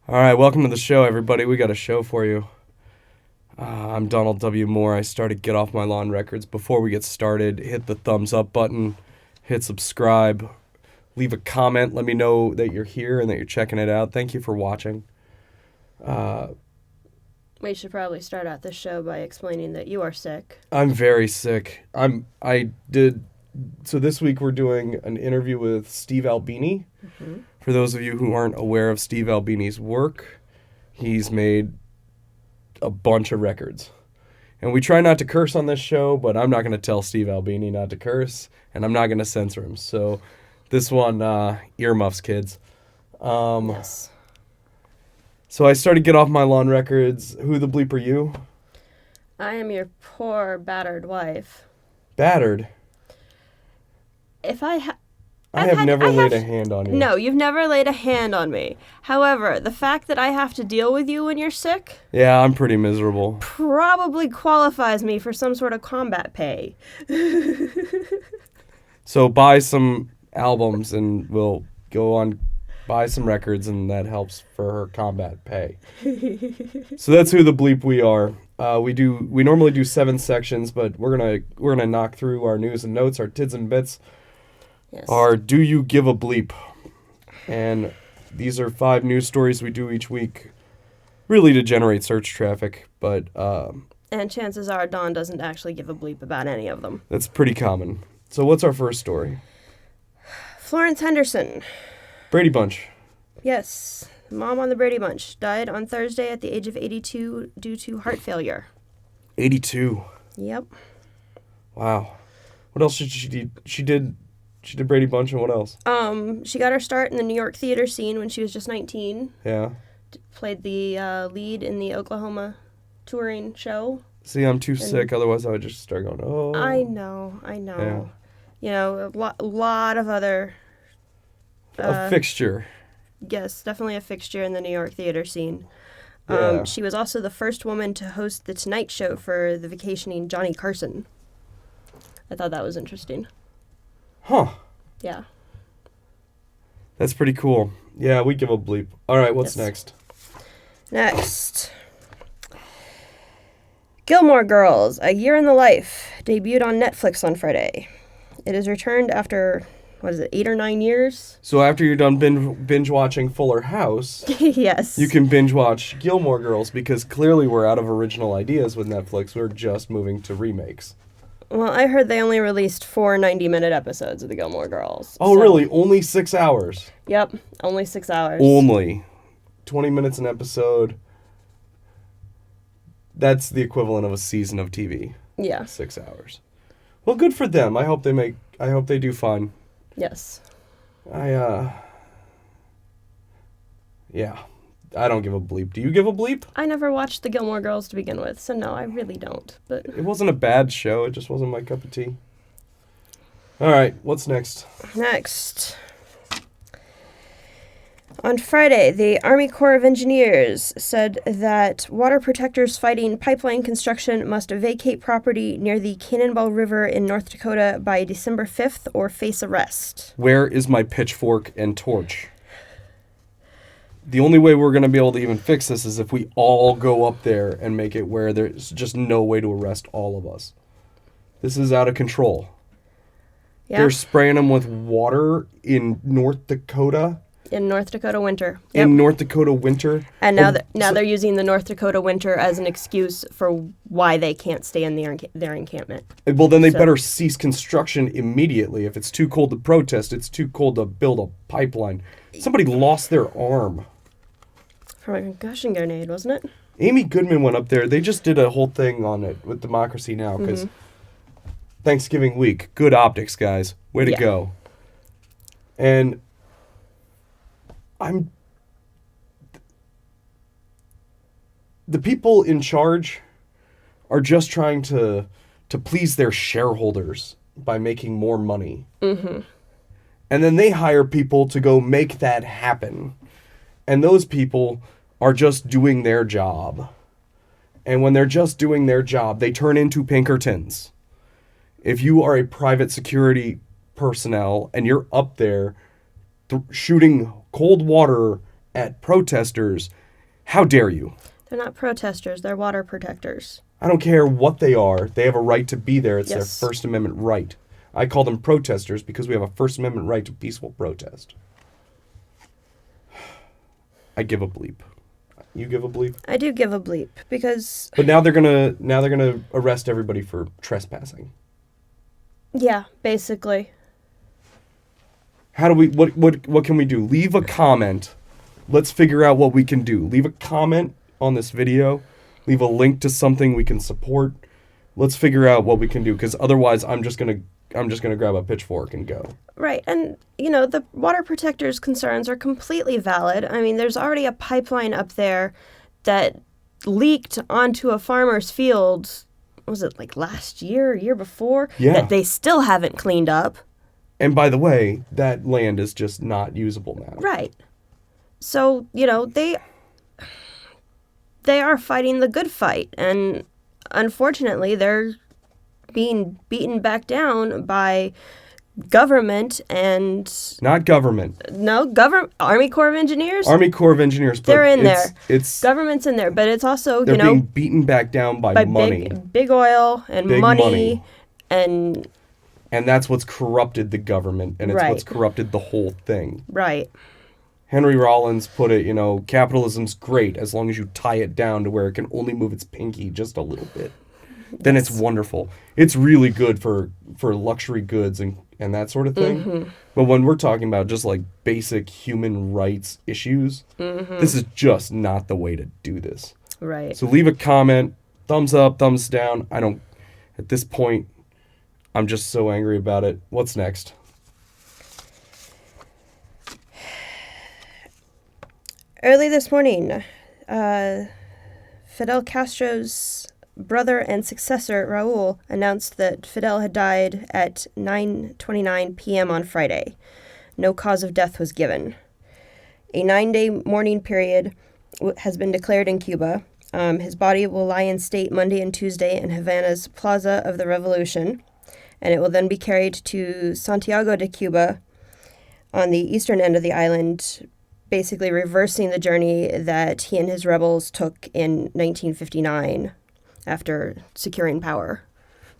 All right, welcome to the show, everybody. We got a show for you. I'm Donald W. Moore. I started Get Off My Lawn Records. Before we get started, hit the thumbs up button, hit subscribe, leave a comment. Let me know that you're here and that you're checking it out. Thank you for watching. We should probably start out this show by explaining that you are sick. I'm very sick. So this week we're doing an interview with Steve Albini. Mm-hmm. For those of you who aren't aware of Steve Albini's work, he's made a bunch of records. And we try not to curse on this show, but I'm not going to tell Steve Albini not to curse, and I'm not going to censor him. So this one, earmuffs, kids. Yes. So I started Get Off My Lawn Records. Who the bleep are you? I am your poor, battered wife. Battered? I have never laid a hand on you. No, you've never laid a hand on me. However, the fact that I have to deal with you when you're sick Yeah, I'm pretty miserable. probably qualifies me for some sort of combat pay. So buy some albums and we'll go on, buy some records, and that helps for her combat pay. So that's who the bleep we are. We normally do 7 sections, but we're gonna knock through our news and notes, our tids and bits. Yes. Our Do You Give a Bleep? And these are 5 news stories we do each week, really to generate search traffic, but And chances are Dawn doesn't actually give a bleep about any of them. that's pretty common. So what's our first story? Florence Henderson. Brady Bunch. Yes. Mom on the Brady Bunch died on Thursday at the age of 82 due to heart failure. 82. Yep. Wow. What else did she do? She did Brady Bunch, and what else? She got her start in the New York theater scene when she was just 19. Yeah. Played the lead in the Oklahoma touring show. See, I'm too sick, otherwise I would just start going, oh. I know. Yeah. You know, a lot of other... A fixture. Yes, definitely a fixture in the New York theater scene. Yeah. She was also the first woman to host The Tonight Show for the vacationing Johnny Carson. I thought that was interesting. Huh. Yeah. That's pretty cool. Yeah, we give a bleep. All right, what's Yes. next? Next. Gilmore Girls, A Year in the Life, debuted on Netflix on Friday. It is returned after, 8 or 9 years? So after you're done binge watching Fuller House, Yes. you can binge watch Gilmore Girls, because clearly we're out of original ideas with Netflix. We're just moving to remakes. Well, I heard they only released 4 90-minute episodes of the Gilmore Girls. Oh, so- really? Only 6 hours? Yep, only 6 hours. Only. 20 minutes an episode. That's the equivalent of a season of TV. Yeah. 6 hours. Well, good for them. I hope they do fine. Yes. Yeah. I don't give a bleep. Do you give a bleep? I never watched the Gilmore Girls to begin with, so no, I really don't. But It wasn't a bad show. It just wasn't my cup of tea. All right. What's next? next. On Friday, the Army Corps of Engineers said that water protectors fighting pipeline construction must vacate property near the Cannonball River in North Dakota by December 5th or face arrest. Where is my pitchfork and torch? The only way we're going to be able to even fix this is if we all go up there and make it where there's just no way to arrest all of us. This is out of control. Yeah, They're spraying them with water in North Dakota. in North Dakota winter. In North Dakota winter. And now, So- they're using the North Dakota winter as an excuse for why they can't stay in their encampment. Well, then they So- better cease construction immediately. If it's too cold to protest, it's too cold to build a pipeline. Somebody lost their arm. From a concussion grenade, wasn't it? Amy Goodman went up there. They just did a whole thing on it with Democracy Now! Because Thanksgiving week. Good optics, guys. Way to Yeah. go. And the people in charge are just trying to please their shareholders by making more money. Mm-hmm. And then they hire people to go make that happen. And those people are just doing their job. And when they're just doing their job, they turn into Pinkertons. If you are a private security personnel and you're up there shooting cold water at protesters, how dare you? They're not protesters. They're water protectors. I don't care what they are. They have a right to be there. It's their Yes. First Amendment right. I call them protesters because we have a First Amendment right to peaceful protest. I give a bleep. You give a bleep? I do give a bleep because But now they're gonna arrest everybody for trespassing. yeah, basically. How do we what can we do? Leave a comment. Let's figure out what we can do. Leave a comment on this video. Leave a link to something we can support. Let's figure out what we can do, because otherwise I'm just gonna grab a pitchfork and go. Right. And, the water protectors' concerns are completely valid. I mean, there's already a pipeline up there that leaked onto a farmer's field, was it like last year before? Yeah. That they still haven't cleaned up. And by the way, that land is just not usable now. Right. So, they are fighting the good fight. And unfortunately, they're being beaten back down by government and Not government. Army Corps of Engineers. Army Corps of Engineers. But They're in there. It's Government's in there, but it's also they're being beaten back down by money, big oil and Big money, money. and and that's what's corrupted the government, and it's Right. what's corrupted the whole thing. right. Henry Rollins put it, capitalism's great as long as you tie it down to where it can only move its pinky just a little bit. Then it's wonderful. It's really good for luxury goods and that sort of thing. Mm-hmm. But when we're talking about just like basic human rights issues, this is just not the way to do this. Right. So leave a comment, thumbs up, thumbs down. At this point, I'm just so angry about it. What's next? Early this morning, Fidel Castro's brother and successor, Raul, announced that Fidel had died at 9:29 p.m. on Friday. No cause of death was given. A 9-day mourning period has been declared in Cuba. His body will lie in state Monday and Tuesday in Havana's Plaza of the Revolution, and it will then be carried to Santiago de Cuba on the eastern end of the island, basically reversing the journey that he and his rebels took in 1959 after securing power.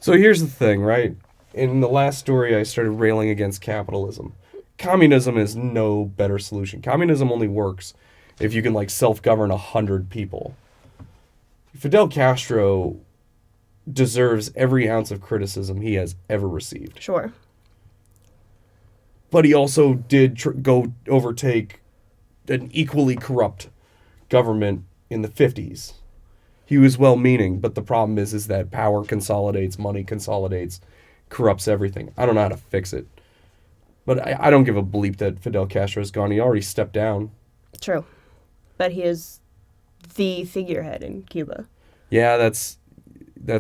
So here's the thing, right? In the last story, I started railing against capitalism. Communism is no better solution. Communism only works if you can self-govern 100 people. Fidel Castro deserves every ounce of criticism he has ever received. Sure. But he also did go overtake an equally corrupt government in the 50s. He was well-meaning, but the problem is that power consolidates, money consolidates, corrupts everything. I don't know how to fix it. But I don't give a bleep that Fidel Castro is gone. He already stepped down. True. But he is the figurehead in Cuba. Yeah, that's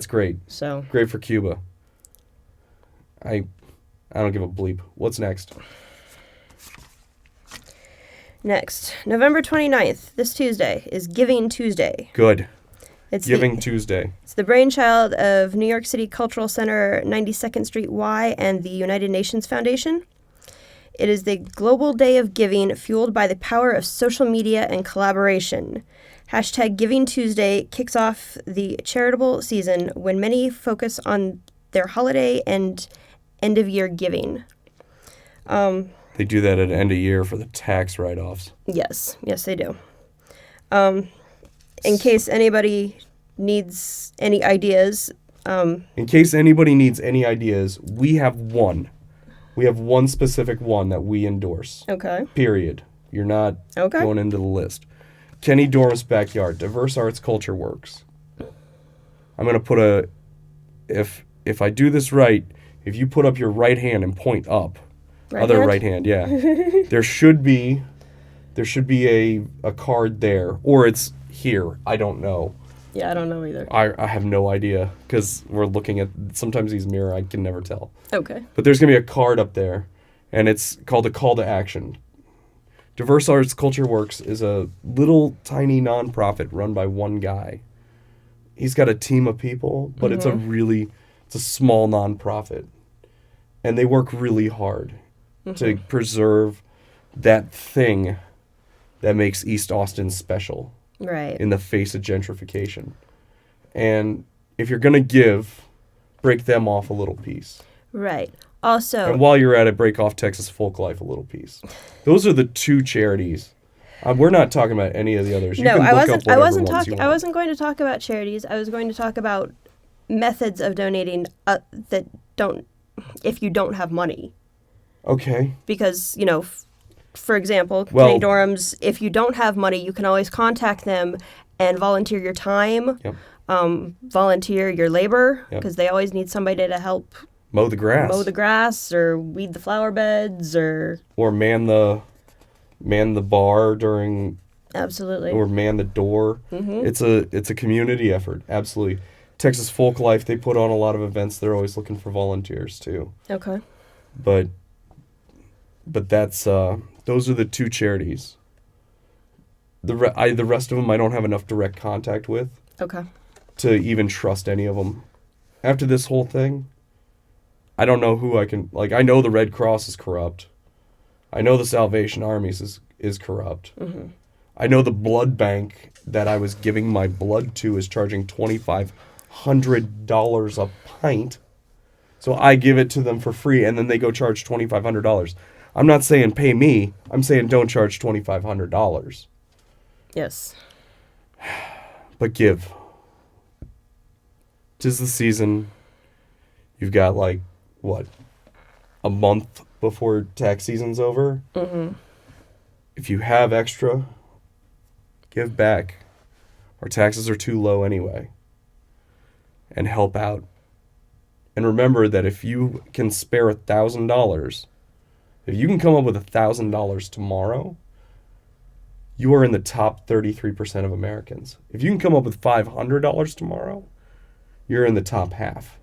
great. So, Great for Cuba. I don't give a bleep. What's next? next, November 29th, this Tuesday, is Giving Tuesday. Good. It's Giving Tuesday. It's the brainchild of New York City Cultural Center, 92nd Street Y, and the United Nations Foundation. It is the global day of giving, fueled by the power of social media and collaboration. Hashtag Giving Tuesday kicks off the charitable season when many focus on their holiday and end-of-year giving. They do that at end of year for the tax write-offs. Yes, they do. In case anybody needs any ideas. In case anybody needs any ideas, we have one. We have one specific one that we endorse. Okay. Period. You're not Okay. going into the list. Kenny Dorm's Backyard, Diverse Arts Culture Works. I'm going to put if I do this right, if you put up your right hand and point up, right hand, yeah. there should be a card there, or it's here. I don't know. Yeah, I don't know either. I have no idea, because we're looking at, sometimes these mirror, I can never tell. Okay. But there's going to be a card up there, and it's called a call to action. Diverse Arts Culture Works is a little tiny nonprofit run by one guy. He's got a team of people, but it's a small nonprofit. And they work really hard to preserve that thing that makes East Austin special Right. in the face of gentrification. And if you're going to give, break them off a little piece. Right. Also, And while you're at it, break off Texas Folk Life a little piece. Those are the two charities. We're not talking about any of the others. You no, can I look wasn't. up I whatever wasn't ones you talking. I want. wasn't going to talk about charities. I was going to talk about methods of donating that don't, if you don't have money. Okay. Because for example, Well- Kinney Dorms. If you don't have money, you can always contact them and volunteer your time. Yep. Volunteer your labor Yep. because they always need somebody to help Mow the grass. mow the grass or weed the flower beds or Or man the bar during, absolutely. or man the door. Mm-hmm. It's a community effort. Absolutely. Texas Folk Life, they put on a lot of events. They're always looking for volunteers too. Okay. But that's those are the two charities. The rest of them I don't have enough direct contact with Okay. to even trust any of them. After this whole thing, I don't know who I can, like, I know the Red Cross is corrupt. I know the Salvation Army is corrupt. Mm-hmm. I know the blood bank that I was giving my blood to is charging $2,500 a pint. So I give it to them for free, and then they go charge $2,500. I'm not saying pay me. I'm saying don't charge $2,500. Yes. But give. 'Tis the season. You've got, like, what, a month before tax season's over? Mm-hmm. If you have extra, give back. Our taxes are too low anyway. And help out. And remember that if you can spare $1,000, if you can come up with $1,000 tomorrow, you are in the top 33% of Americans. If you can come up with $500 tomorrow, you're in the top half.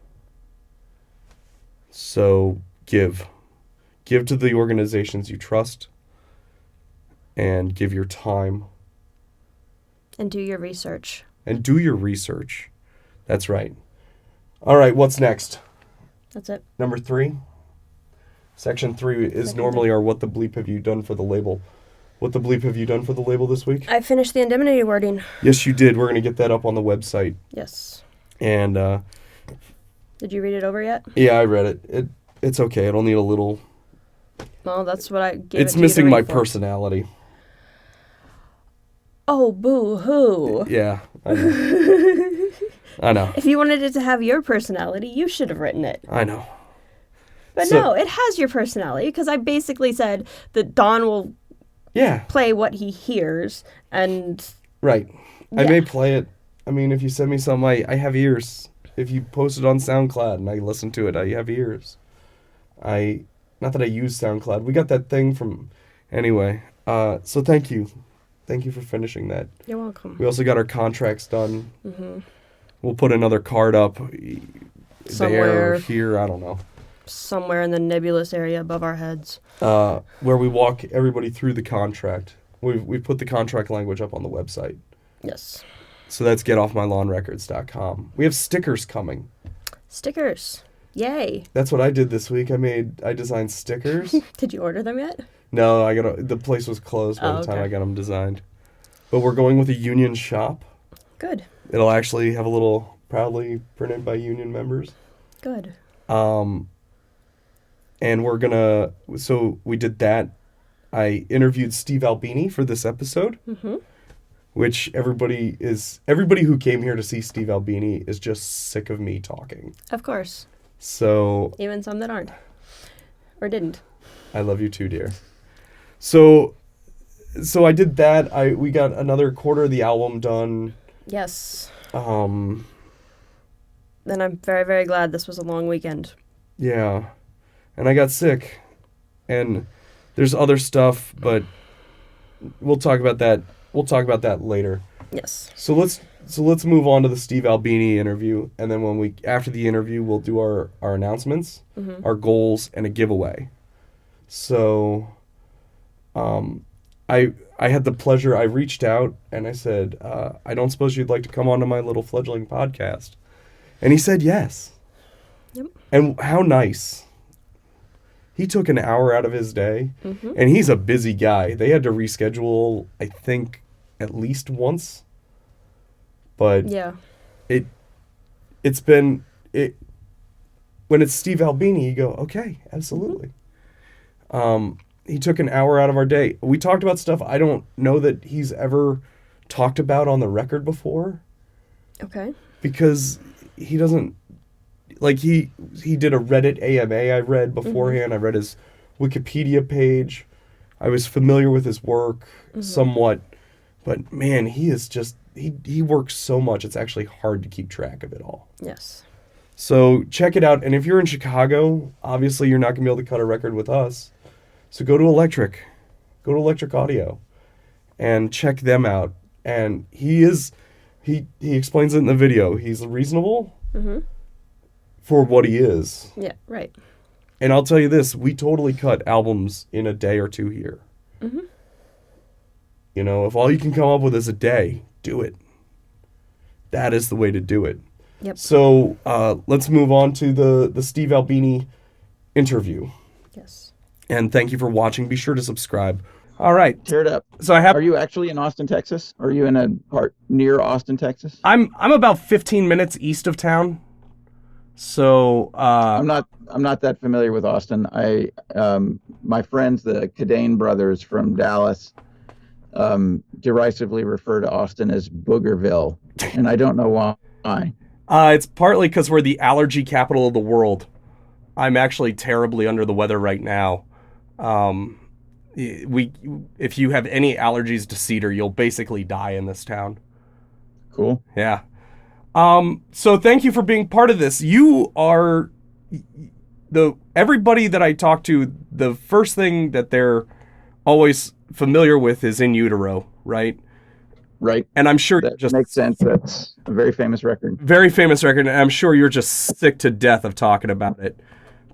So give. Give to the organizations you trust and give your time. And do your research. And do your research. That's right. All right, what's next? That's it. Number 3? Section 3 is Second normally our what the bleep have you done for the label. What the bleep have you done for the label this week? I finished the indemnity wording. Yes, you did. We're going to get that up on the website. Yes. And, Did you read it over yet? yeah, I read it. It's okay. It'll need a little... Well, that's what I gave It's it to missing you to my read for. personality. Oh, boo-hoo. Yeah, I know. I know. If you wanted it to have your personality, you should have written it. I know. But So- no, it has your personality because I basically said that Don will Yeah, play what he hears and right. I Yeah. may play it. I mean, if you send me some, I have ears. If you post it on SoundCloud and I listen to it, I have ears. Not that I use SoundCloud. We got that thing from... Anyway, so thank you. Thank you for finishing that. you're welcome. We also got our contracts done. Mm-hmm. We'll put another card up Somewhere. there, here, I don't know. Somewhere in the nebulous area above our heads. Where we walk everybody through the contract. We've put the contract language up on the website. Yes. So that's getoffmylawnrecords.com. We have stickers coming. Stickers. Yay. That's what I did this week. I designed stickers. Did you order them yet? No, the place was closed by the time okay. I got them designed. But we're going with a union shop. Good. It'll actually have a little proudly printed by union members. Good. And so we did that. I interviewed Steve Albini for this episode, Mm-hmm. which everybody who came here to see Steve Albini is just sick of me talking. Of course. So Even some that aren't. Or didn't. I love you too, dear. So I did that. We got another quarter of the album done. Yes. Um, Then I'm very, very glad this was a long weekend. yeah. And I got sick. And there's other stuff, but we'll talk about that. We'll talk about that later. Yes. So let's move on to the Steve Albini interview, and then after the interview we'll do our announcements, Mm-hmm. our goals, and a giveaway. So I had the pleasure, I reached out and I said, I don't suppose you'd like to come onto my little fledgling podcast. And he said yes. Yep. And how nice. He took an hour out of his day, Mm-hmm. and he's a busy guy. They had to reschedule, I think, at least once. But Yeah. it's been it when it's Steve Albini, you go, okay, absolutely. He took an hour out of our day. We talked about stuff I don't know that he's ever talked about on the record before, Okay. because he doesn't like he did a Reddit AMA I read beforehand. I read his Wikipedia page. I was familiar with his work somewhat, but man, he is just he works so much. It's actually hard to keep track of it all. Yes. So check it out. And if you're in Chicago, obviously you're not going to be able to cut a record with us. So go to Electric. Go to Electric Audio and check them out. And he explains it in the video. He's reasonable for what he is. Yeah, right. And I'll tell you this, we totally cut albums in a day or two here. You know, if all you can come up with is a day, do it. That is the way to do it. Yep. So let's move on to the Steve Albini interview. Yes. And thank you for watching. Be sure to subscribe. All right. Tear it up. So I have. Are you actually in Austin, Texas? Are you in a part near Austin, Texas? I'm about 15 minutes east of town. So I'm not that familiar with Austin. My friends, the Cadane brothers from Dallas, derisively refer to Austin as Boogerville, and I don't know why. It's partly because we're the allergy capital of the world. I'm actually terribly under the weather right now. If you have any allergies to cedar, you'll basically die in this town. Cool. Yeah. So thank you for being part of this. You are everybody that I talk to, the first thing that they're always familiar with is In Utero, right? Right. And I'm sure That makes sense. That's a very famous record. Very famous record, and I'm sure you're just sick to death of talking about it.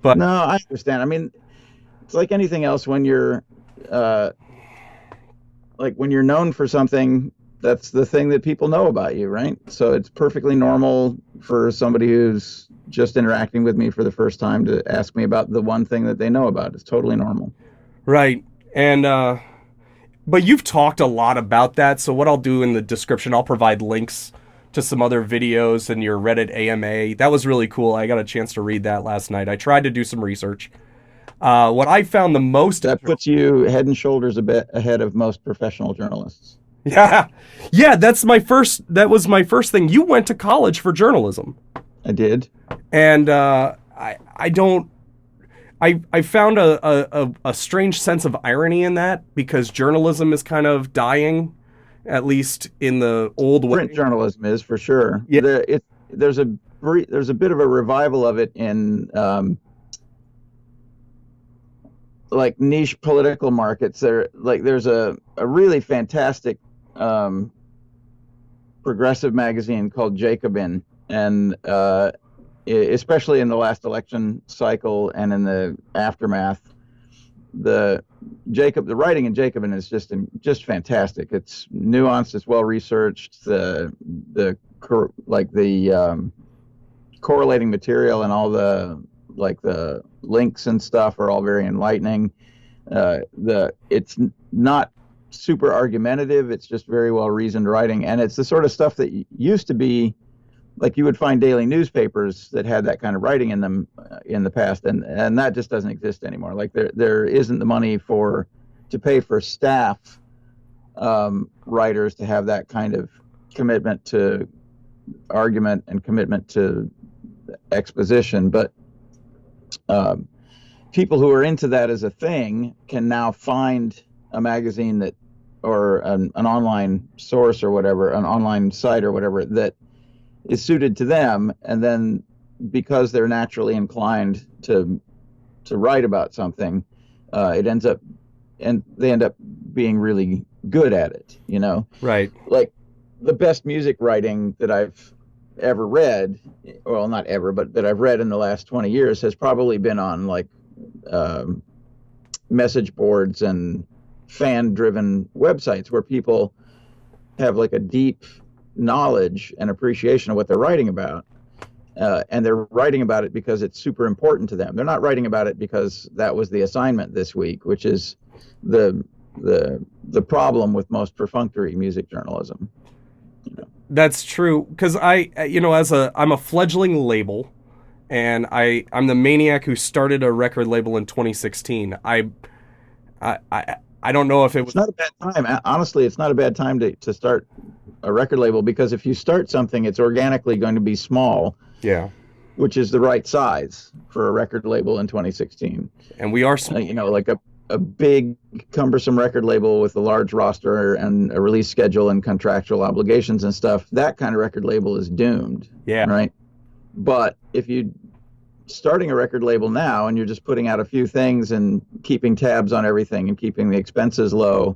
But no, I understand. I mean, it's like anything else when you're when you're known for something, that's the thing that people know about you, right? So it's perfectly normal for somebody who's just interacting with me for the first time to ask me about the one thing that they know about. It's totally normal. Right. And but you've talked a lot about that, so what I'll do in the description, I'll provide links to some other videos and your Reddit AMA. That was really cool. I got a chance to read that last night. I tried to do some research. What I found the most... That puts you head and shoulders a bit ahead of most professional journalists. Yeah. Yeah, that was my first thing. You went to college for journalism. I did. And I found a strange sense of irony in that, because journalism is kind of dying, at least in the old way. Print journalism is, for sure. Yeah. There's a bit of a revival of it in like niche political markets. There's a really fantastic progressive magazine called Jacobin, and especially in the last election cycle and in the aftermath, the writing in Jacobin is just fantastic. It's nuanced, it's well researched. The correlating material and all the links and stuff are all very enlightening. It's not super argumentative. It's just very well reasoned writing, and it's the sort of stuff that used to be like you would find daily newspapers that had that kind of writing in them in the past, and that just doesn't exist anymore. Like there isn't the money to pay for staff writers to have that kind of commitment to argument and commitment to exposition. But people who are into that as a thing can now find a magazine or an online source or whatever, an online site or whatever, that is suited to them, and then because they're naturally inclined to write about something, they end up being really good at it, you know? Right. Like the best music writing that I've ever read, well, not ever, but that I've read in the last 20 years has probably been on like message boards and fan-driven websites where people have like a deep knowledge and appreciation of what they're writing about, and they're writing about it because it's super important to them. They're not writing about it because that was the assignment this week, which is the problem with most perfunctory music journalism. That's true, because I'm a fledgling label, and I'm the maniac who started a record label in 2016. I don't know if it was. It's not a bad time. Honestly, it's not a bad time to start a record label, because if you start something, it's organically going to be small. Yeah. Which is the right size for a record label in 2016. And we are small. Like a big, cumbersome record label with a large roster and a release schedule and contractual obligations and stuff, that kind of record label is doomed. Yeah. Right. But if you starting a record label now and you're just putting out a few things and keeping tabs on everything and keeping the expenses low,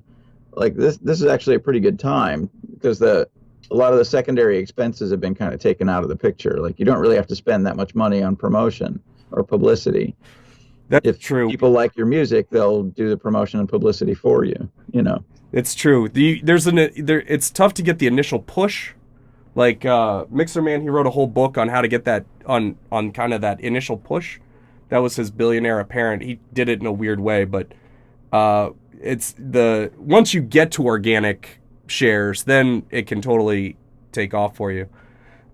like this is actually a pretty good time, because a lot of the secondary expenses have been kind of taken out of the picture. Like, you don't really have to spend that much money on promotion or publicity. That's true. If people like your music, they'll do the promotion and publicity for you. It's true. It's tough to get the initial push. Like Mixer Man, he wrote a whole book on how to get that on kind of that initial push. That was his Billionaire Apparent. He did it in a weird way, but once you get to organic shares, then it can totally take off for you.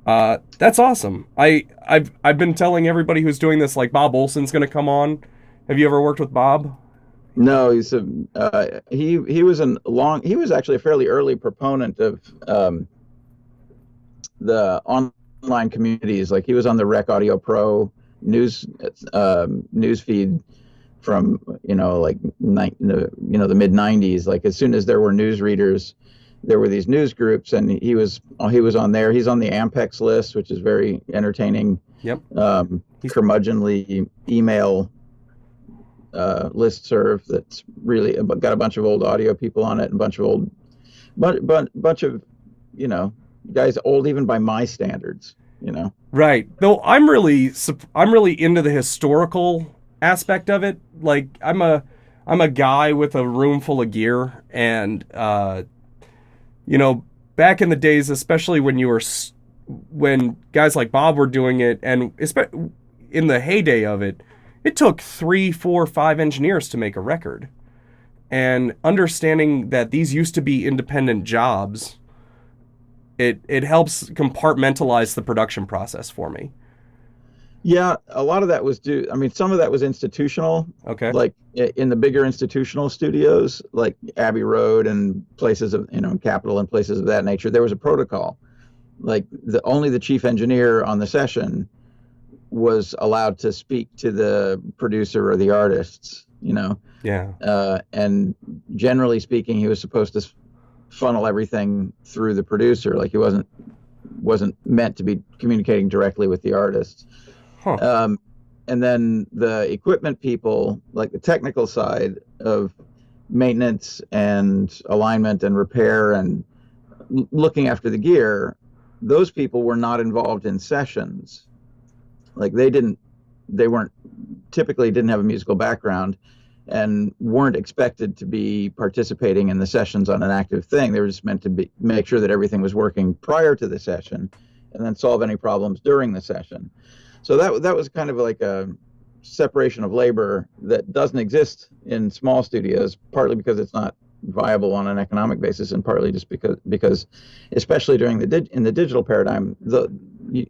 That's awesome. I've been telling everybody who's doing this, like, Bob Olson's going to come on. Have you ever worked with Bob? No, he was actually a fairly early proponent of the online communities. Like, he was on the Rec Audio Pro news feed from the mid 90s. Like, as soon as there were news readers, there were these news groups, and he was on there. He's on the Ampex list, which is very entertaining. Yep. Curmudgeonly email listserv that's really got a bunch of old audio people on it, and a bunch of guys old even by my standards. Right. Though I'm really into the historical aspect of it. Like, I'm a guy with a room full of gear, and back in the days, especially when guys like Bob were doing it, and in the heyday of it, it took 3, 4, 5 engineers to make a record. And understanding that these used to be independent jobs, it helps compartmentalize the production process for me. Yeah, a lot of that was some of that was institutional. Okay. Like, in the bigger institutional studios, like Abbey Road and places of, Capitol and places of that nature, there was a protocol. Like, only the chief engineer on the session was allowed to speak to the producer or the artists, Yeah. And generally speaking, he was supposed to funnel everything through the producer. Like, he wasn't meant to be communicating directly with the artists. Huh. And then the equipment people, like the technical side of maintenance and alignment and repair and looking after the gear, those people were not involved in sessions. Like, they typically didn't have a musical background and weren't expected to be participating in the sessions on an active thing. They were just meant to make sure that everything was working prior to the session, and then solve any problems during the session. So that was kind of like a separation of labor that doesn't exist in small studios, partly because it's not viable on an economic basis, and partly just because especially in the digital paradigm,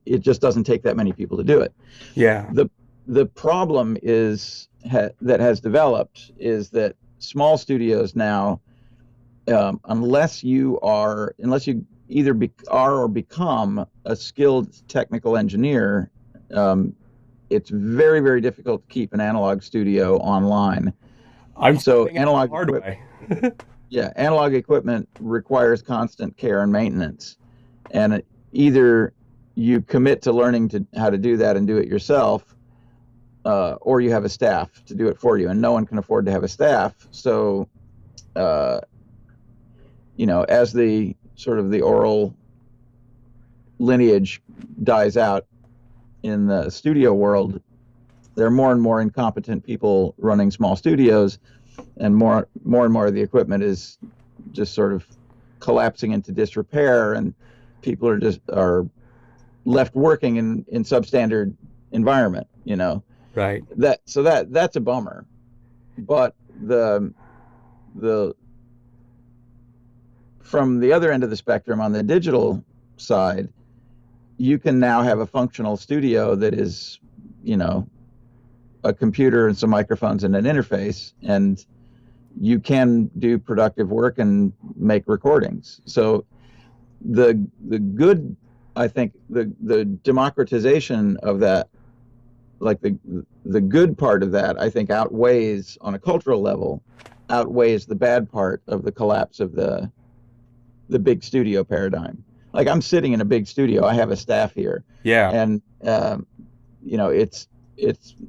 it just doesn't take that many people to do it. Yeah. The problem that has developed is that small studios now, unless you either are or become a skilled technical engineer, it's very, very difficult to keep an analog studio online. Analog equipment requires constant care and maintenance, and either you commit to learning how to do that and do it yourself, or you have a staff to do it for you, and no one can afford to have a staff. So, as the sort of the oral lineage dies out in the studio world, there are more and more incompetent people running small studios, and more and more of the equipment is just sort of collapsing into disrepair, and people are left working in substandard environment, you know. Right. That's a bummer. But the from the other end of the spectrum, on the digital side, you can now have a functional studio that is, you know, a computer and some microphones and an interface, and you can do productive work and make recordings. So the good, I think, the democratization of that, like the good part of that, I think outweighs, on a cultural level, outweighs the bad part of the collapse of the big studio paradigm. Like, I'm sitting in a big studio. I have a staff here. Yeah. And, you know, it's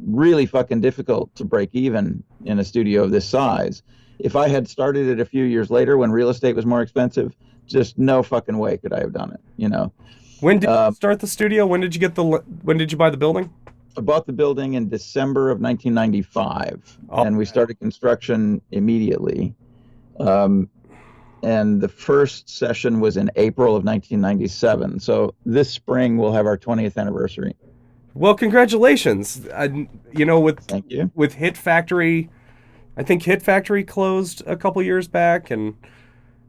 really fucking difficult to break even in a studio of this size. If I had started it a few years later when real estate was more expensive, just no fucking way could I have done it, you know. When did you start the studio? When did you buy the building? I bought the building in December of 1995, and we started construction immediately. And the first session was in April of 1997. So this spring we'll have our 20th anniversary. Well, congratulations. You know, Thank you. With Hit Factory, I think Hit Factory closed a couple years back, and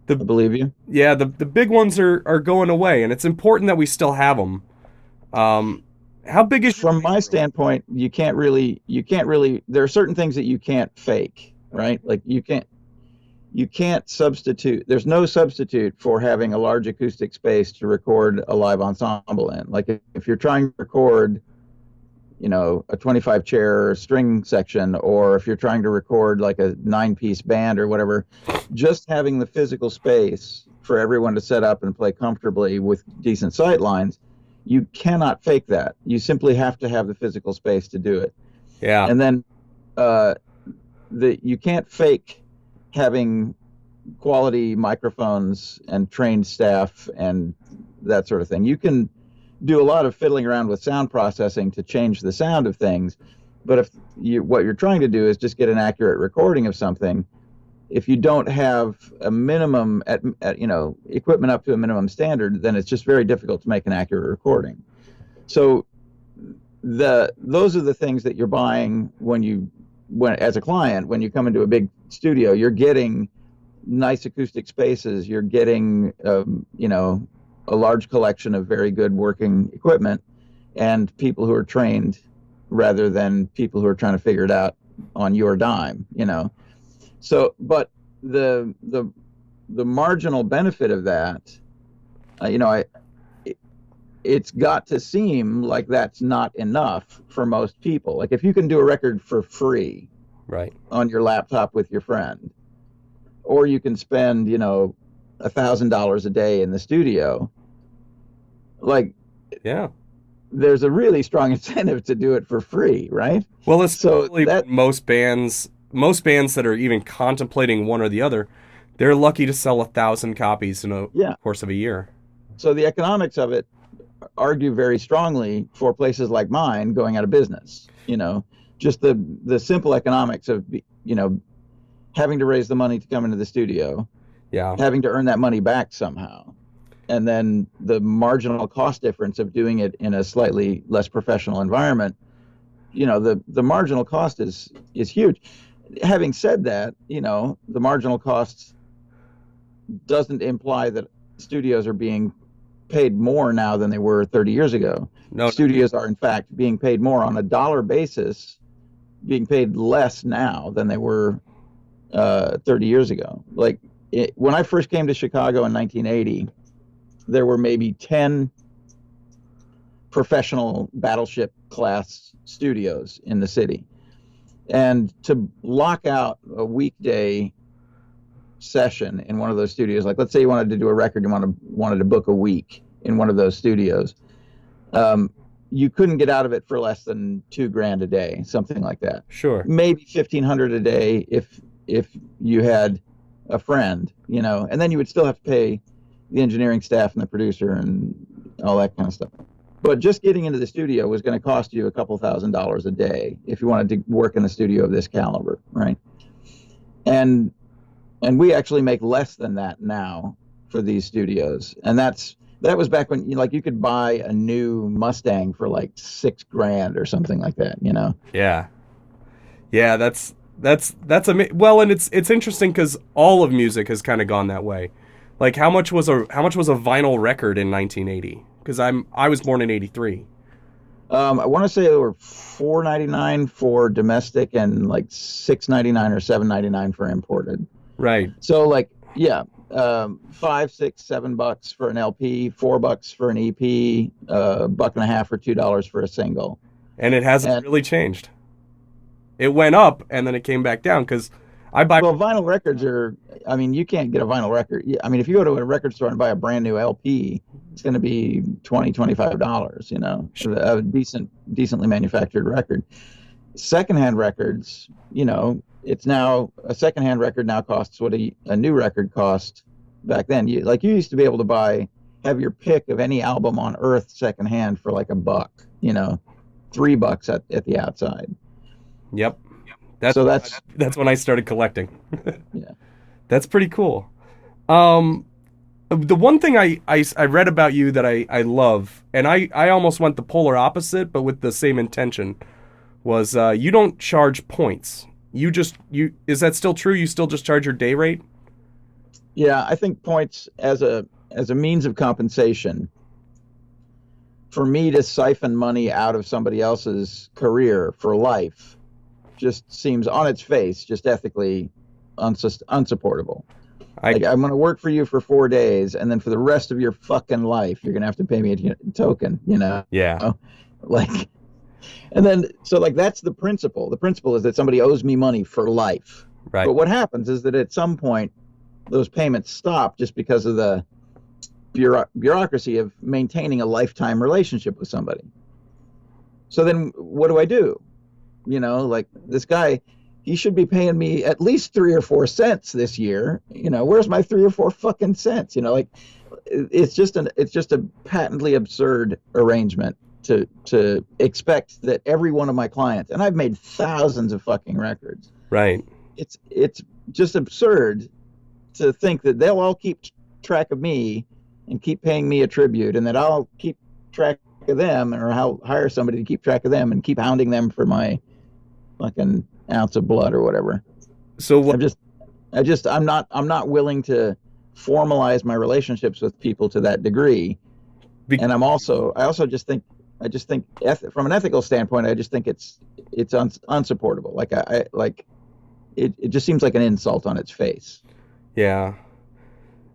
I believe you. Yeah, the big ones are going away, and it's important that we still have them. How big is From my standpoint, you can't really, there are certain things that you can't fake, right? Like you can't substitute. There's no substitute for having a large acoustic space to record a live ensemble in. Like if you're trying to record, you know, a 25 chair string section, or if you're trying to record like a 9-piece band or whatever, just having the physical space for everyone to set up and play comfortably with decent sight lines, you cannot fake that. You simply have to have the physical space to do it. Yeah. And then you can't fake having quality microphones and trained staff and that sort of thing. You can do a lot of fiddling around with sound processing to change the sound of things, but if what you're trying to do is just get an accurate recording of something, if you don't have a minimum at you know, equipment up to a minimum standard, then it's just very difficult to make an accurate recording. So those are the things that you're buying when as a client, when you come into a big studio. You're getting nice acoustic spaces. You're getting, you know, a large collection of very good working equipment and people who are trained rather than people who are trying to figure it out on your dime, you know. So, but the marginal benefit of that, you know, it's got to seem like that's not enough for most people. Like if you can do a record for free, right, on your laptop with your friend, or you can spend, you know, $1,000 a day in the studio, like, yeah, there's a really strong incentive to do it for free, right? Well, especially most bands that are even contemplating one or the other, they're lucky to sell 1,000 copies in a course of a year. So the economics of it argue very strongly for places like mine going out of business. You know, just the simple economics of, you know, having to raise the money to come into the studio, having to earn that money back somehow, and then the marginal cost difference of doing it in a slightly less professional environment. You know, the marginal cost is huge. Having said that, you know, the marginal cost doesn't imply that studios are being paid more now than they were 30 years ago. No. Studios are, in fact, being paid more on a dollar basis, being paid less now than they were 30 years ago. Like, when I first came to Chicago in 1980, there were maybe 10 professional Battleship class studios in the city. And to lock out a weekday session in one of those studios, like let's say you wanted to do a record, you wanted to book a week in one of those studios, you couldn't get out of it for less than $2,000 a day, something like that. Sure. Maybe $1,500 a day if you had a friend, you know, and then you would still have to pay the engineering staff and the producer and all that kind of stuff. But just getting into the studio was going to cost you a couple $1,000s a day if you wanted to work in a studio of this caliber, right? And we actually make less than that now for these studios, and that's that was back when you could buy a new Mustang for like $6,000 or something like that. Yeah. Yeah, that's well, and it's interesting because all of music has kind of gone that way. Like how much was a vinyl record in 1980? Because I was born in 83. I want to say there were $4.99 for domestic and like $6.99 or $7.99 for imported. Right. So like, yeah, $5, $6, $7 for an LP, $4 for an EP, buck and a half or $2 for a single. And it hasn't And really changed. It went up and then it came back down because I buy. well, vinyl records are. I mean, you can't get a vinyl record. I mean, if you go to a record store and buy a brand new LP, it's going to be $20, $25. A decently manufactured record. Secondhand records, it's now a secondhand record now costs what a new record cost back then. You used to be able to have your pick of any album on earth secondhand for like $1, $3 at the outside. Yep. So That's when I started collecting. Yeah. That's pretty cool. The one thing I read about you that I love, and I almost went the polar opposite, but with the same intention, was you don't charge points. Is that still true? You still just charge your day rate? Yeah, I think points as a means of compensation for me to siphon money out of somebody else's career for life just seems on its face just ethically unsupportable. I'm going to work for you for 4 days, and then for the rest of your fucking life, you're going to have to pay me a token, Yeah. And then, so that's the principle. The principle is that somebody owes me money for life. Right. But what happens is that at some point, those payments stop just because of the bureaucracy of maintaining a lifetime relationship with somebody. So then what do? This guy, he should be paying me at least 3 or 4 cents this year. Where's my 3 or 4 fucking cents? It's just a patently absurd arrangement to expect that every one of my clients, and I've made thousands of fucking records. Right. It's just absurd to think that they'll all keep track of me and keep paying me a tribute, and that I'll keep track of them, or I'll hire somebody to keep track of them and keep hounding them for my fucking ounce of blood or whatever. So what? I'm not willing to formalize my relationships with people to that degree. And I also just think from an ethical standpoint, I just think it's unsupportable. It just seems like an insult on its face. Yeah.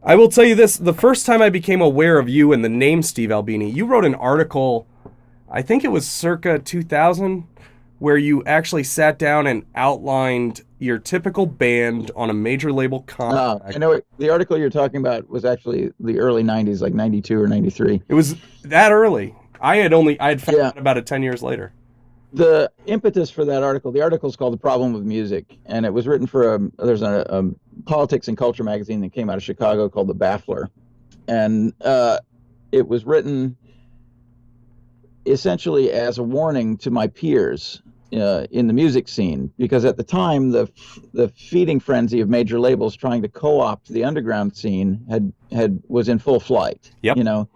I will tell you this, the first time I became aware of you and the name Steve Albini, you wrote an article, I think it was circa 2000, where you actually sat down and outlined your typical band on a major label contract. I know the article you're talking about was actually the early 90s, like 92 or 93. It was that early. I had found out about it 10 years later. The impetus for that article, the article is called The Problem with Music, and it was written for there's a politics and culture magazine that came out of Chicago called The Baffler. And it was written essentially as a warning to my peers in the music scene, because at the time the feeding frenzy of major labels trying to co-opt the underground scene was in full flight. Yep.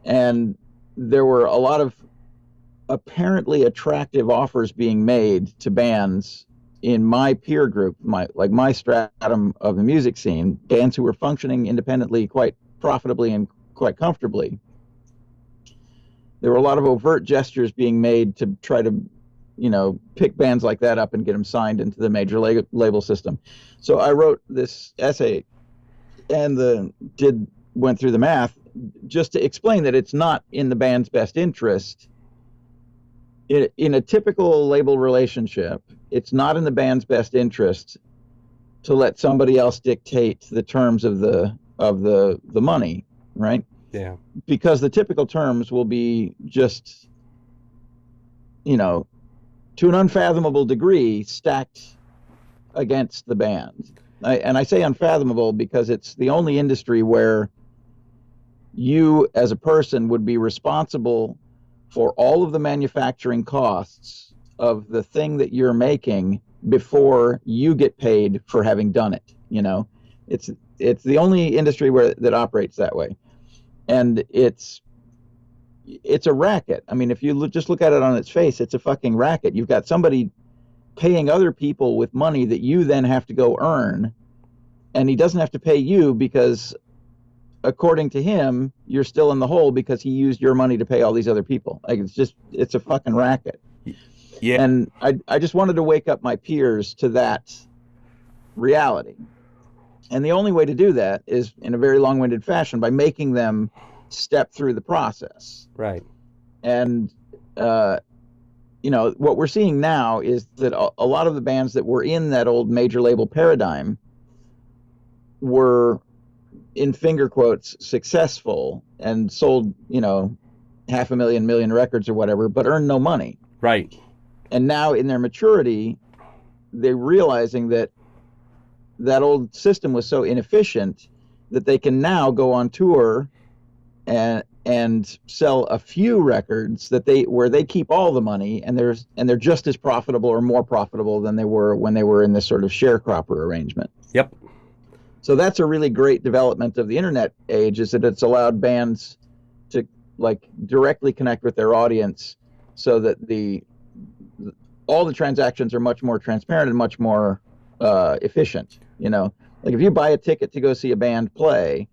And there were a lot of apparently attractive offers being made to bands in my peer group, my stratum of the music scene, bands who were functioning independently quite profitably and quite comfortably. There were a lot of overt gestures being made to try to, pick bands like that up and get them signed into the major label system. So I wrote this essay and went through the math just to explain that it's not in the band's best interest. In a typical label relationship, it's not in the band's best interest to let somebody else dictate the terms of the money, right? Yeah. Because the typical terms will be just, to an unfathomable degree stacked against the band. I say unfathomable because it's the only industry where you as a person would be responsible for all of the manufacturing costs of the thing that you're making before you get paid for having done it. It's the only industry that operates that way. and it's a racket. I mean, if you just look at it on its face, it's a fucking racket. You've got somebody paying other people with money that you then have to go earn, and he doesn't have to pay you because, according to him, you're still in the hole because he used your money to pay all these other people. Like, it's a fucking racket. Yeah. And I just wanted to wake up my peers to that reality. And the only way to do that is in a very long-winded fashion by making them step through the process. Right. And, what we're seeing now is that a lot of the bands that were in that old major label paradigm were, in finger quotes, successful and sold, 500,000 million records or whatever, but earned no money. Right. And now in their maturity, they're realizing that old system was so inefficient that they can now go on tour and sell a few records where they keep all the money, and they're just as profitable or more profitable than they were when they were in this sort of sharecropper arrangement. Yep. So that's a really great development of the internet age, is that it's allowed bands to directly connect with their audience, so that all the transactions are much more transparent and much more efficient. Like if you buy a ticket to go see a band play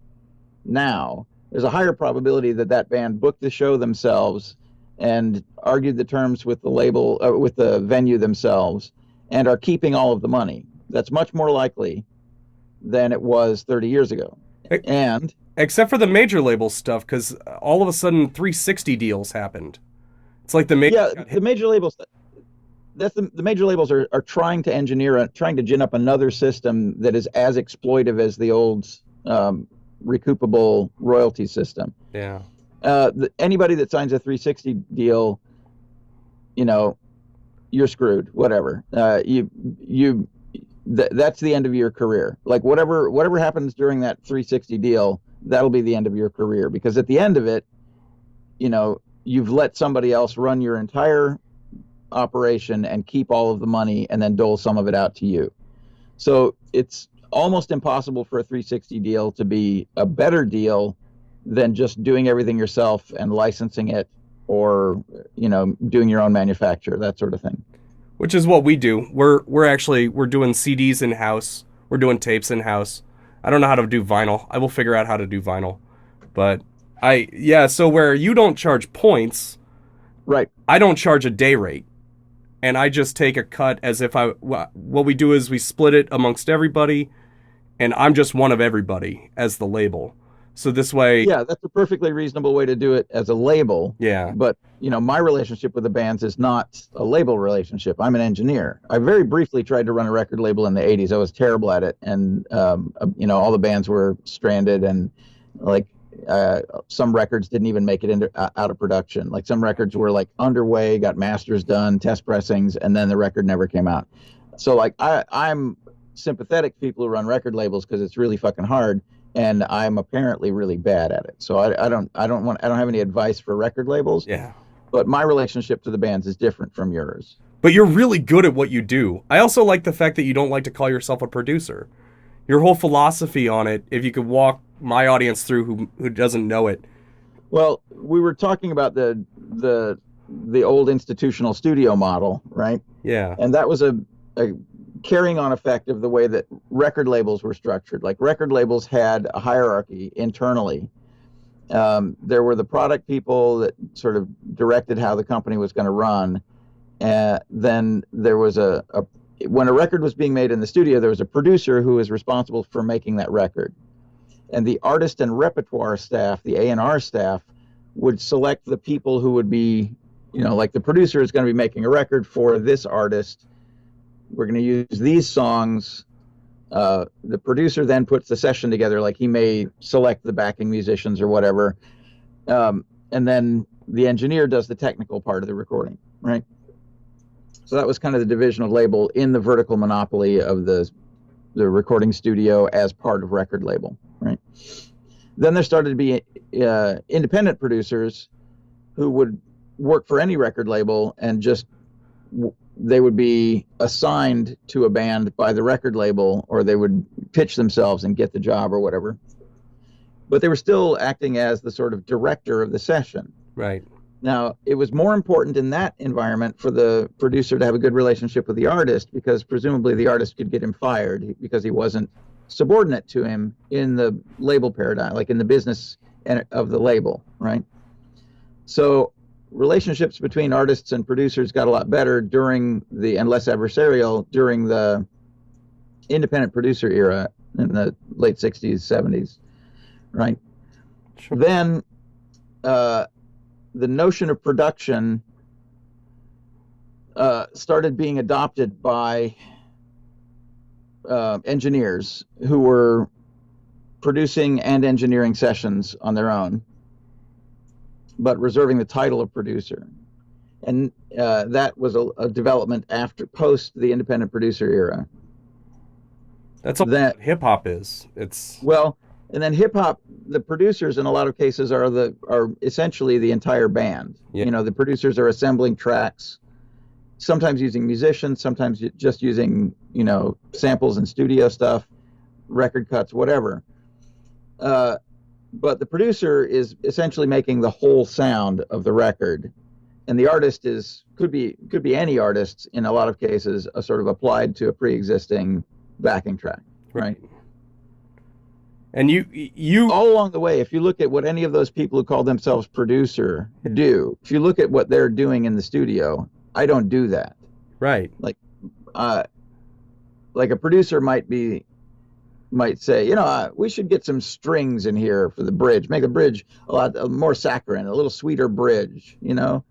now, there's a higher probability that band booked the show themselves and argued the terms with the label, with the venue themselves, and are keeping all of the money. That's much more likely than it was 30 years ago. And except for the major label stuff, because all of a sudden 360 deals happened. It's like the major labels. The major labels are trying to trying to gin up another system that is as exploitive as the old recoupable royalty system. Yeah. Anybody that signs a 360 deal, you're screwed. Whatever. That's the end of your career. Like whatever happens during that 360 deal, that'll be the end of your career, because at the end of it, you've let somebody else run your entire operation and keep all of the money and then dole some of it out to you. So it's almost impossible for a 360 deal to be a better deal than just doing everything yourself and licensing it, or doing your own manufacture, that sort of thing. Which is what we do. We're doing CDs in house. We're doing tapes in house. I don't know how to do vinyl. I will figure out how to do vinyl. But so where you don't charge points, right? I don't charge a day rate. And I just take a cut as if what we do is we split it amongst everybody, and I'm just one of everybody as the label. So this way... Yeah, that's a perfectly reasonable way to do it as a label. Yeah. But, my relationship with the bands is not a label relationship. I'm an engineer. I very briefly tried to run a record label in the 80s. I was terrible at it. And, all the bands were stranded, and some records didn't even make it out of production. Like some records were underway, got masters done, test pressings, and then the record never came out. So I'm sympathetic to people who run record labels, because it's really fucking hard, and I'm apparently really bad at it. So I don't have any advice for record labels. Yeah. But my relationship to the bands is different from yours. But you're really good at what you do. I also like the fact that you don't like to call yourself a producer. Your whole philosophy on it, if you could walk my audience through who doesn't know it. Well, we were talking about the old institutional studio model, right? Yeah. And that was a carrying on effect of the way that record labels were structured. Like record labels had a hierarchy internally. There were the product people that sort of directed how the company was going to run. Then there was when a record was being made in the studio, there was a producer who was responsible for making that record. And the artist and repertoire staff, the A&R staff, would select the people who would be, like the producer is going to be making a record for this artist. We're going to use these songs. The producer then puts the session together, like he may select the backing musicians or whatever. And then the engineer does the technical part of the recording, right? So that was kind of the division of label in the vertical monopoly of the recording studio as part of record label, right? Then there started to be independent producers who would work for any record label, and just they would be assigned to a band by the record label, or they would pitch themselves and get the job or whatever. but they were still acting as the sort of director of the session. Right. Now, it was more important in that environment for the producer to have a good relationship with the artist, because presumably the artist could get him fired because he wasn't subordinate to him in the label paradigm, like in the business of the label, right? So relationships between artists and producers got a lot better and less adversarial during the independent producer era in the late 60s, 70s, right? Sure. Then the notion of production started being adopted by engineers who were producing and engineering sessions on their own, but reserving the title of producer. And that was a development post the independent producer era. That's all that hip hop is. And then hip hop, the producers in a lot of cases are essentially the entire band. Yeah. You know, the producers are assembling tracks, sometimes using musicians, sometimes just using, you know, samples and studio stuff, record cuts, whatever. But the producer is essentially making the whole sound of the record, and the artist could be any artist in a lot of cases, sort of applied to a pre-existing backing track, right? And you all along the way, if you look at what any of those people who call themselves producer do, if you look at what they're doing in the studio, I don't do that. Right. Like a producer might say, you know, we should get some strings in here for the bridge, make the bridge a lot more saccharine, a little sweeter bridge, you know,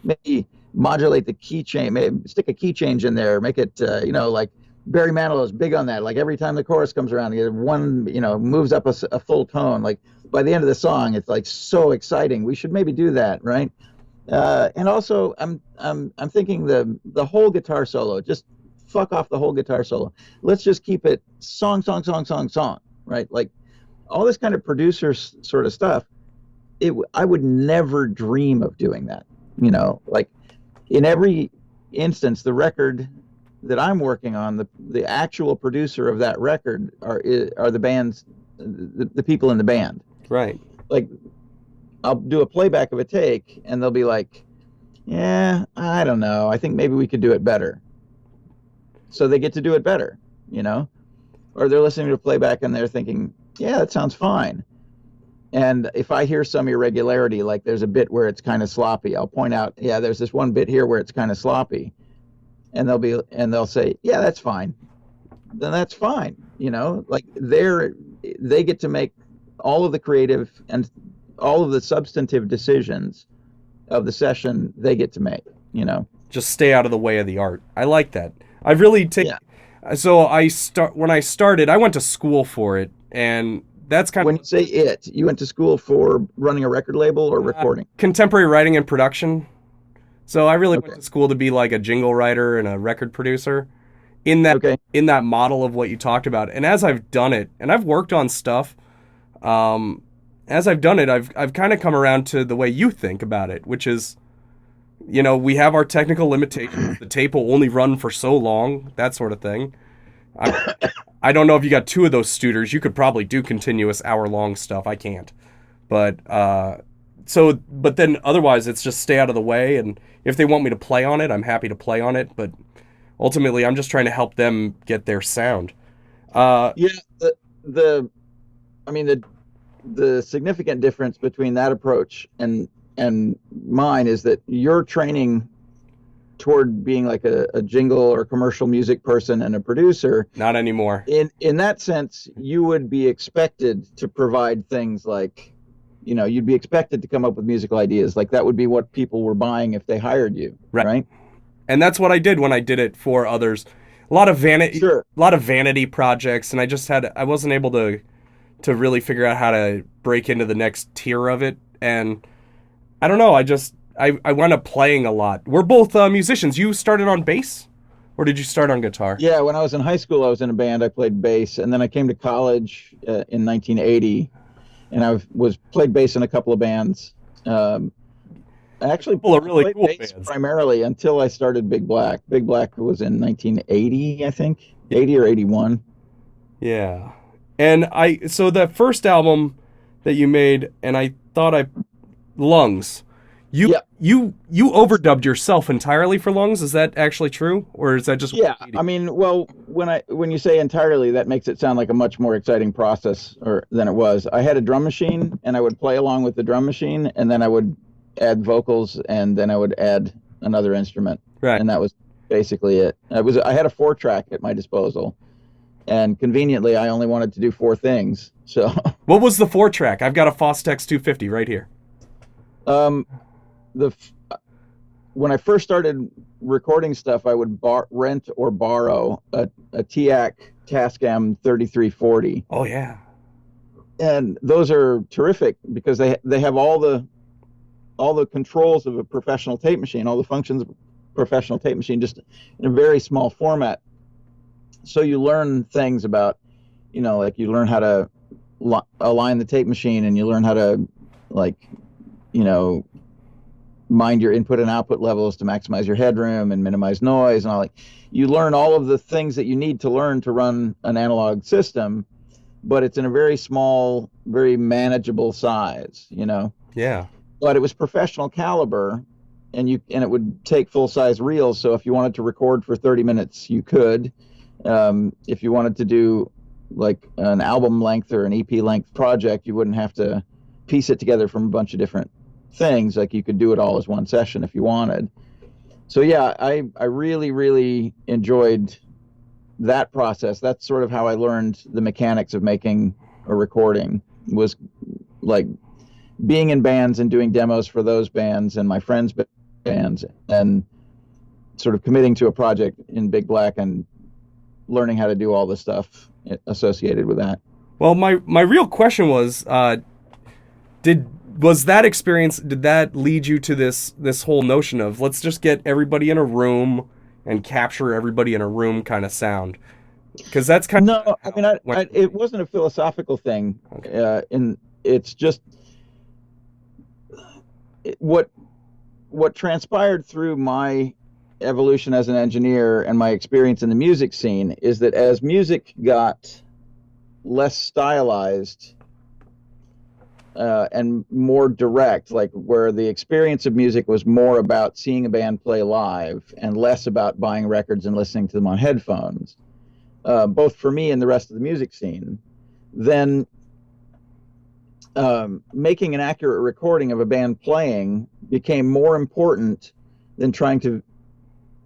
maybe modulate the key change, maybe stick a key change in there, make it, you know, like Barry Manilow is big on that. Like every time the chorus comes around, one, you know, moves up a full tone. Like by the end of the song, it's like so exciting. We should maybe do that, right? And also, I'm thinking the whole guitar solo, just fuck off the whole guitar solo. Let's just keep it song, right? Like all this kind of producer sort of stuff. I would never dream of doing that. You know, like in every instance, the record that I'm working on, the actual producer of that record are the band's the people in the band. Right. Like I'll do a playback of a take and they'll be like, yeah, I don't know, I think maybe we could do it better. So they get to do it better, you know? Or they're listening to a playback and they're thinking, yeah, that sounds fine. And if I hear some irregularity, like there's a bit where it's kind of sloppy, I'll point out, yeah, there's this one bit here where it's kind of sloppy. And they'll say, yeah, that's fine. Then that's fine. You know, like they get to make all of the creative and all of the substantive decisions of the session they get to make, you know. Just stay out of the way of the art. I like that. I really take. Yeah. So when I started, I went to school for it, and that's kind of. When you say you went to school for running a record label or recording? Contemporary writing and production. So I really went to school to be like a jingle writer and a record producer in that model of what you talked about. And as I've done it, and I've worked on stuff, as I've done it, I've kind of come around to the way you think about it, which is, you know, we have our technical limitations. The tape will only run for so long, that sort of thing. I don't know if you got two of those studers. You could probably do continuous hour-long stuff. I can't. But then otherwise it's just stay out of the way, and if they want me to play on it, I'm happy to play on it, but ultimately I'm just trying to help them get their sound. The significant difference between that approach and mine is that you're training toward being like a jingle or commercial music person and a producer. Not anymore. In that sense, you would be expected to provide things like, you know, you'd be expected to come up with musical ideas. Like that would be what people were buying if they hired you, right? And that's what I did when I did it for others. A lot of vanity projects, and I wasn't able to really figure out how to break into the next tier of it. And I don't know, I wound up playing a lot. We're both musicians. You started on bass, or did you start on guitar? Yeah, when I was in high school, I was in a band. I played bass, and then I came to college in 1980. And I played bass in a couple of bands. I actually played bass primarily until I started Big Black. Big Black was in 1980, I think, 80 or 81. Yeah, and so the first album, that you made, and I thought Lungs. You Yeah. you overdubbed yourself entirely for Lungs. Is that actually true, or is that just Yeah, Wikipedia? I mean, well, when you say entirely, that makes it sound like a much more exciting process or than it was. I had a drum machine, and I would play along with the drum machine, and then I would add vocals, and then I would add another instrument, Right. and that was basically it. I had a 4-track at my disposal, and conveniently, I only wanted to do 4 things. So, What was the 4-track? I've got a Fostex 250 right here. um, the when I first started recording stuff, I would rent or borrow a TIAC Tascam 3340, Oh yeah. and those are terrific because they have all the controls of a professional tape machine, all the functions of a professional tape machine, just in a very small format. So you learn things about, like you learn how to align the tape machine, and you learn how to, like, you know, mind your input and output levels to maximize your headroom and minimize noise and all. Like, you learn all of the things that you need to learn to run an analog system, but it's in a very small, very manageable size. Yeah. But it was professional caliber, and it would take full size reels. So if you wanted to record for 30 minutes, you could. If you wanted to do like an album length or an EP length project, you wouldn't have to piece it together from a bunch of different things. Like, you could do it all as one session if you wanted. So yeah, I really, really enjoyed that process. That's sort of how I learned the mechanics of making a recording, was like being in bands and doing demos for those bands and my friends' bands, and sort of committing to a project in Big Black and learning how to do all the stuff associated with that. Well, my real question was, was that experience, did that lead you to this whole notion of, let's just get everybody in a room and capture everybody in a room kind of sound? Because that's kind of No, I mean, it wasn't a philosophical thing. Okay. It's just what transpired through my evolution as an engineer and my experience in the music scene is that as music got less stylized and more direct, like where the experience of music was more about seeing a band play live and less about buying records and listening to them on headphones, both for me and the rest of the music scene, then making an accurate recording of a band playing became more important than trying to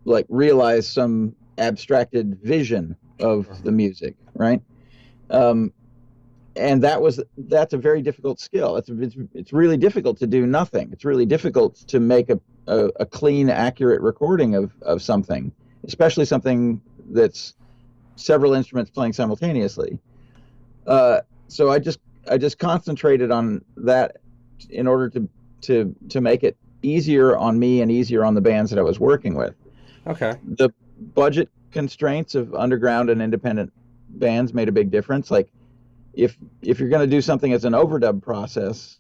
like realize some abstracted vision of the music, right? And that's a very difficult skill. It's really difficult to do nothing. It's really difficult to make a clean, accurate recording of something, especially something that's several instruments playing simultaneously. So I just concentrated on that in order to make it easier on me and easier on the bands that I was working with. Okay. The budget constraints of underground and independent bands made a big difference. Like, if you're going to do something as an overdub process,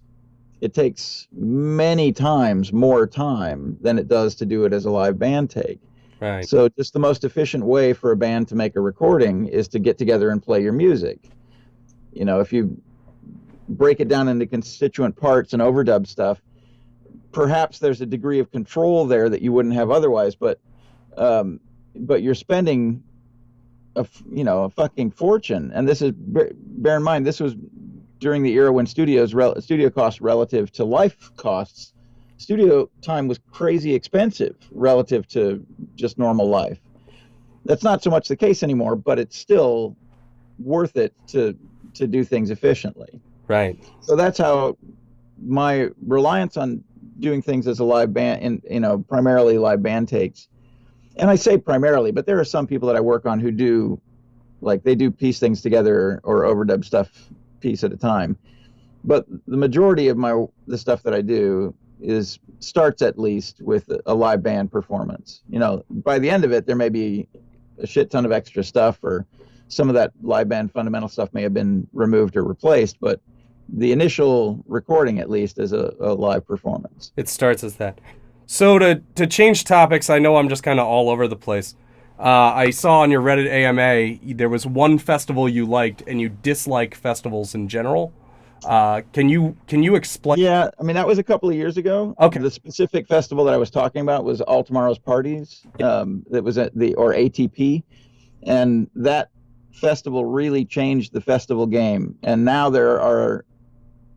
it takes many times more time than it does to do it as a live band take. Right. So just the most efficient way for a band to make a recording is to get together and play your music. If you break it down into constituent parts and overdub stuff, perhaps there's a degree of control there that you wouldn't have otherwise, but you're spending a fucking fortune. And this is, bear in mind, this was during the era when studio costs relative to life costs, studio time was crazy expensive relative to just normal life. That's not so much the case anymore, but it's still worth it to do things efficiently. Right. So that's how my reliance on doing things as a live band, primarily live band takes. And I say primarily, but there are some people that I work on who do, like, they do piece things together or overdub stuff piece at a time. But the majority of the stuff that I do starts at least with a live band performance. By the end of it, there may be a shit ton of extra stuff, or some of that live band fundamental stuff may have been removed or replaced, but the initial recording at least is a live performance. It starts as that. So to change topics, I know I'm just kind of all over the place. I saw on your Reddit AMA there was one festival you liked and you dislike festivals in general. Can you explain? Yeah, I mean that was a couple of years ago. Okay. The specific festival that I was talking about was All Tomorrow's Parties. That was at the or ATP, and that festival really changed the festival game. And now there are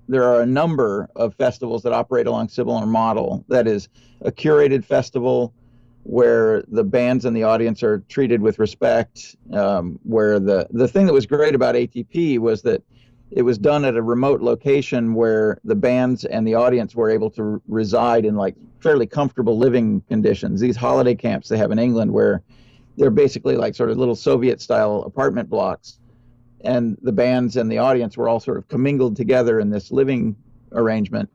a number of festivals that operate along similar model. That is a curated festival where the bands and the audience are treated with respect. Where the thing that was great about ATP was that it was done at a remote location where the bands and the audience were able to reside in like fairly comfortable living conditions. These holiday camps they have in England where they're basically like sort of little Soviet style apartment blocks, and the bands and the audience were all sort of commingled together in this living arrangement.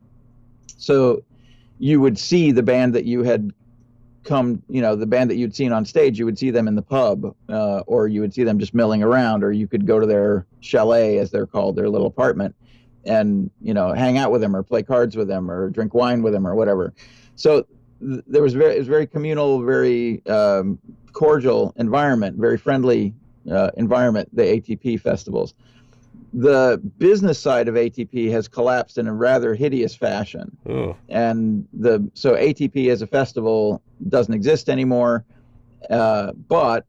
So you would see the band that you had the band that you'd seen on stage, you would see them in the pub, or you would see them just milling around, or you could go to their chalet, as they're called, their little apartment, and hang out with them, or play cards with them, or drink wine with them, or whatever. So it was very communal, very cordial environment, very friendly environment. The ATP festivals. The business side of ATP has collapsed in a rather hideous fashion. Ugh. And so ATP as a festival doesn't exist anymore. But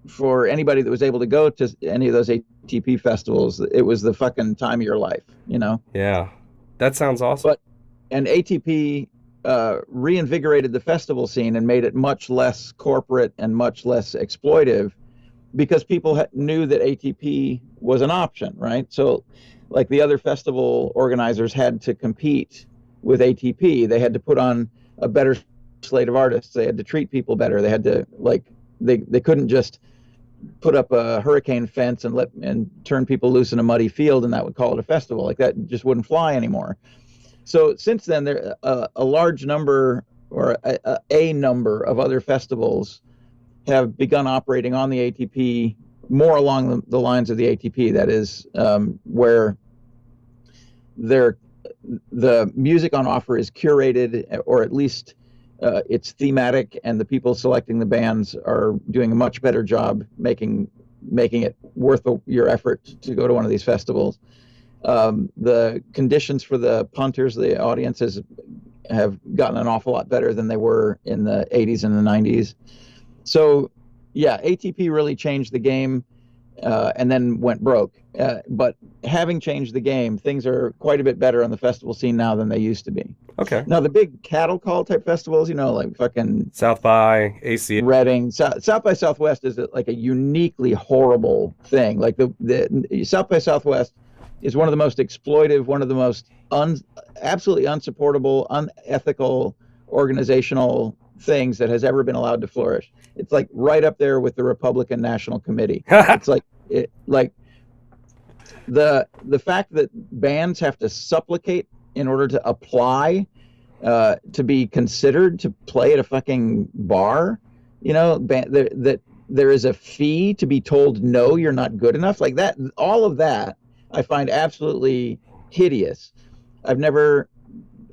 for anybody that was able to go to any of those ATP festivals, it was the fucking time of your life, Yeah, that sounds awesome. And ATP reinvigorated the festival scene and made it much less corporate and much less exploitive, because people knew that ATP was an option, right? So like the other festival organizers had to compete with ATP. They had to put on a better slate of artists. They had to treat people better. They had to they couldn't just put up a hurricane fence and turn people loose in a muddy field and that would call it a festival. Like that just wouldn't fly anymore. So since then, there a large number or a number of other festivals have begun operating on the ATP more along the lines of the ATP. That is, where the music on offer is curated, or at least it's thematic, and the people selecting the bands are doing a much better job making it worth your effort to go to one of these festivals. The conditions for the punters, the audiences, have gotten an awful lot better than they were in the 80s and the 90s. So, yeah, ATP really changed the game and then went broke. But having changed the game, things are quite a bit better on the festival scene now than they used to be. Okay. Now, the big cattle call type festivals, like fucking South by AC, Reading, South by Southwest is like a uniquely horrible thing. Like the South by Southwest is one of the most exploitive, one of the most absolutely unsupportable, unethical organizational things that has ever been allowed to flourish. It's like right up there with the Republican National Committee. It's like the fact that bands have to supplicate in order to apply to be considered to play at a fucking bar. That there is a fee to be told no, you're not good enough. Like that, all of that I find absolutely hideous. I've never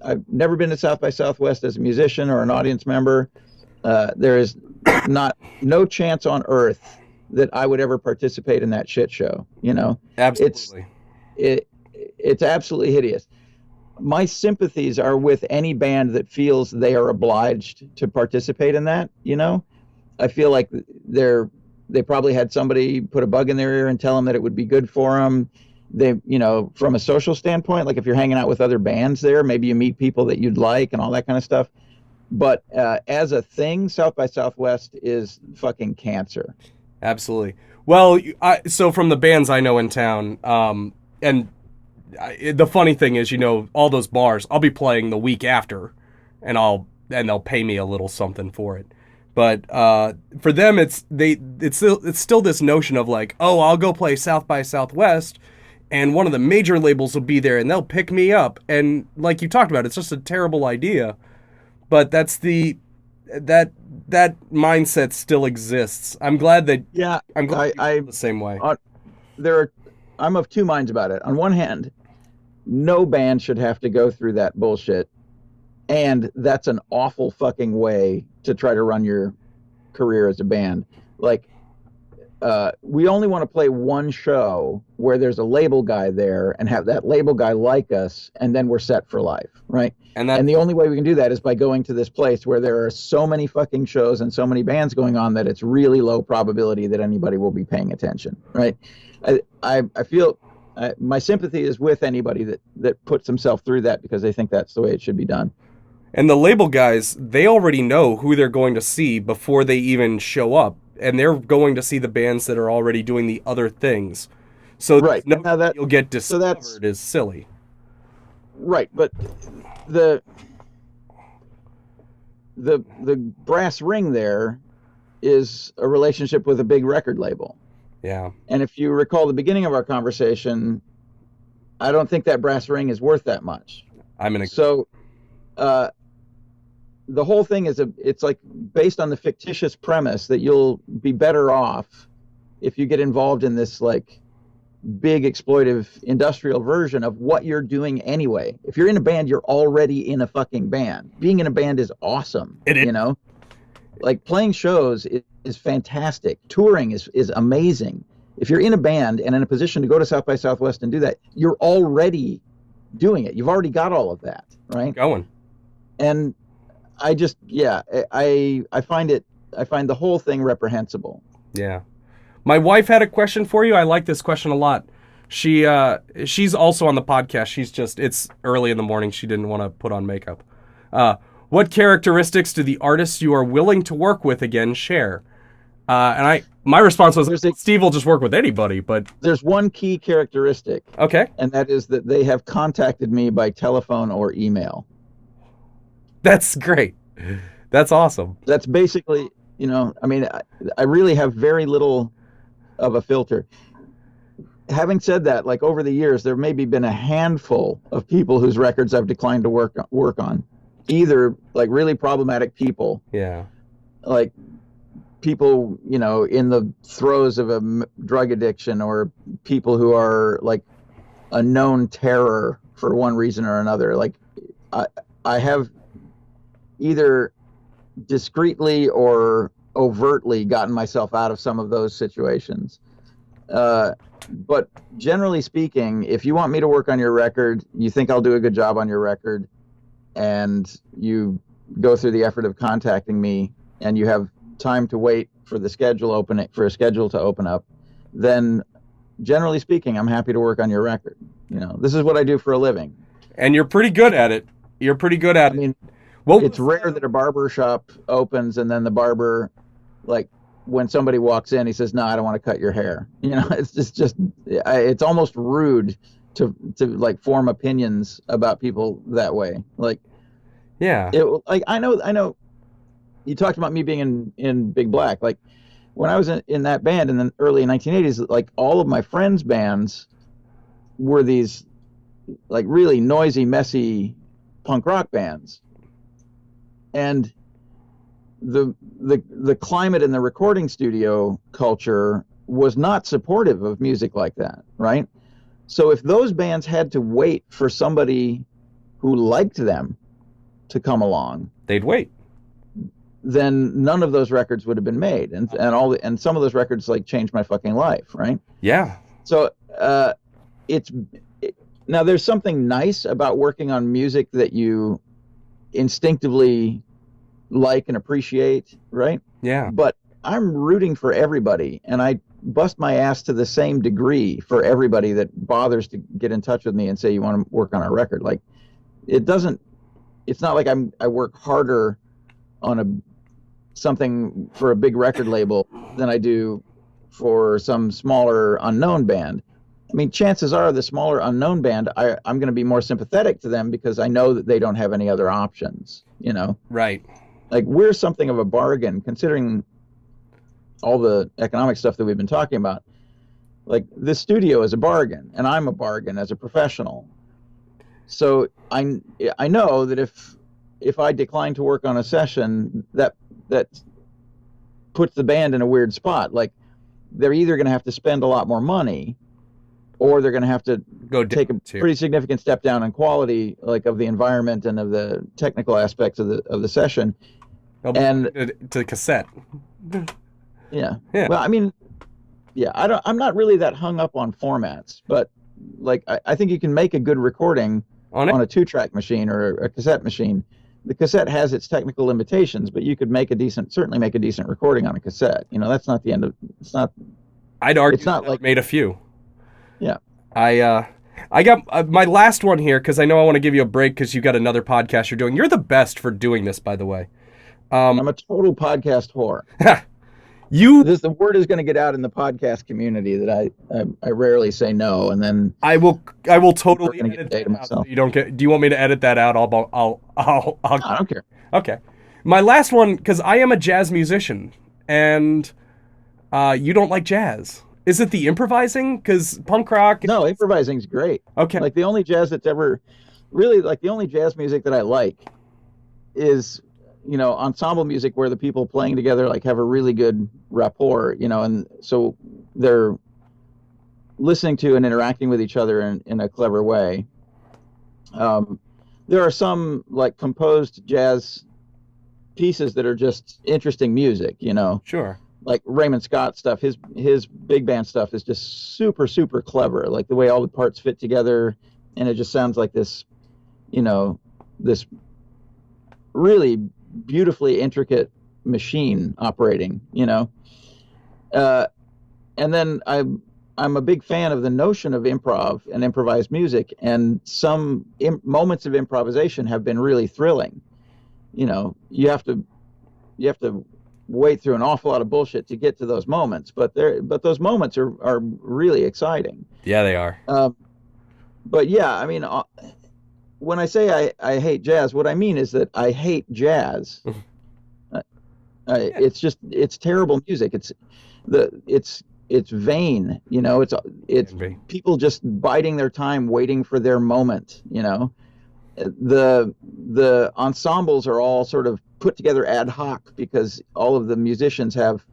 been to South by Southwest as a musician or an audience member. There is no chance on earth that I would ever participate in that shit show. Absolutely. It's absolutely hideous. My sympathies are with any band that feels they are obliged to participate in that. I feel like they probably had somebody put a bug in their ear and tell them that it would be good for them. They, from a social standpoint, like if you're hanging out with other bands there, maybe you meet people that you'd like and all that kind of stuff. But as a thing, South by Southwest is fucking cancer. Absolutely. Well, so from the bands I know in town, and the funny thing is, all those bars, I'll be playing the week after, and they'll pay me a little something for it. But for them, it's still this notion of like, oh, I'll go play South by Southwest, and one of the major labels will be there, and they'll pick me up. And like you talked about, it's just a terrible idea. But that's that mindset still exists. I'm glad that I'm glad I feel the same way. I'm of two minds about it. On one hand, no band should have to go through that bullshit, and that's an awful fucking way to try to run your career as a band. Like, we only want to play one show where there's a label guy there and have that label guy like us, and then we're set for life, right? And the only way we can do that is by going to this place where there are so many fucking shows and so many bands going on that it's really low probability that anybody will be paying attention, right? I feel my sympathy is with anybody that puts himself through that, because they think that's the way it should be done. And the label guys, they already know who they're going to see before they even show up. And they're going to see the bands that are already doing the other things. So right. Now that you'll get discovered is silly. Right, but the brass ring there is a relationship with a big record label. Yeah. And if you recall the beginning of our conversation, I don't think that brass ring is worth that much. So the whole thing is it's like based on the fictitious premise that you'll be better off if you get involved in this like big exploitive industrial version of what you're doing anyway. If you're in a band, you're already in a fucking band. Being in a band is awesome. It is. You know, like playing shows is fantastic. Touring is amazing. If you're in a band and in a position to go to South by Southwest and do that, you're already doing it. You've already got all of that, right? Going. And I just, I find the whole thing reprehensible. Yeah. My wife had a question for you. I like this question a lot. She's also on the podcast. It's early in the morning. She didn't want to put on makeup. What characteristics do the artists you are willing to work with again share? And my response was, Steve will just work with anybody, but there's one key characteristic. Okay. And that is that they have contacted me by telephone or email. That's great. That's awesome. That's basically, I mean, I really have very little of a filter. Having said that, like over the years, there maybe been a handful of people whose records I've declined to work on. Either like really problematic people. Yeah. Like people, in the throes of a drug addiction, or people who are like a known terror for one reason or another. Like I have either discreetly or overtly gotten myself out of some of those situations. But generally speaking, if you want me to work on your record, you think I'll do a good job on your record, and you go through the effort of contacting me, and you have time to wait for a schedule to open up, then generally speaking, I'm happy to work on your record. This is what I do for a living. And you're pretty good at it. I mean, it's rare that a barber shop opens and then the barber, like, when somebody walks in, he says, "No, I don't want to cut your hair." It's just it's almost rude to like form opinions about people that way. Like, yeah, I know. You talked about me being in Big Black. Like, when I was in that band in the early 1980s, like all of my friends' bands were these like really noisy, messy punk rock bands. And the climate in the recording studio culture was not supportive of music like that, right? So if those bands had to wait for somebody who liked them to come along, they'd wait. Then none of those records would have been made, and some of those records like changed my fucking life, right? Yeah. So now there's something nice about working on music that you instinctively like and appreciate, right? Yeah. But I'm rooting for everybody, and I bust my ass to the same degree for everybody that bothers to get in touch with me and say, "You want to work on our record?" Like, it's not like I work harder on something for a big record label than I do for some smaller unknown band. I mean, chances are the smaller unknown band, I'm going to be more sympathetic to them because I know that they don't have any other options, Right. Like, we're something of a bargain, considering all the economic stuff that we've been talking about. Like, this studio is a bargain, and I'm a bargain as a professional. So I know that if I decline to work on a session, that puts the band in a weird spot. Like, they're either going to have to spend a lot more money, or they're going to have to take a pretty significant step down in quality, like of the environment and of the technical aspects of the session. And to cassette. Yeah. Well, I mean, yeah, I'm not really that hung up on formats, but like I think you can make a good recording On it? on a 2-track machine or a cassette machine. The cassette has its technical limitations, but you could certainly make a decent recording on a cassette. That's not the end of it's not I'd argue it's not that I've like made a few. yeah. I got my last one here because I know I want to give you a break because you got another podcast you're doing. You're the best for doing this, by the way. I'm a total podcast whore. You, The word is going to get out in the podcast community that I rarely say no, and then I will totally gonna get edit data that out. myself. So you don't get. Do you want me to edit that out? I don't care. Okay. My last one because I am a jazz musician and you don't like jazz. Is it the improvising? Because punk rock. No, improvising's great. Okay. Like the only jazz that's ever really like the only jazz music that I like is ensemble music where the people playing together like have a really good rapport, and so they're listening to and interacting with each other in a clever way. There are some like composed jazz pieces that are just interesting music, Sure. like Raymond Scott stuff. His big band stuff is just super, super clever. Like the way all the parts fit together, and it just sounds like this, this really beautifully intricate machine operating. And then I'm a big fan of the notion of improv and improvised music, and some moments of improvisation have been really thrilling. You have to wade through an awful lot of bullshit to get to those moments, but those moments are really exciting. Yeah, they are. But yeah, I mean, when I say I hate jazz, what I mean is that I hate jazz. It's terrible music. It's vain. It's people just biding their time, waiting for their moment. The ensembles are all sort of put together ad hoc because all of the musicians have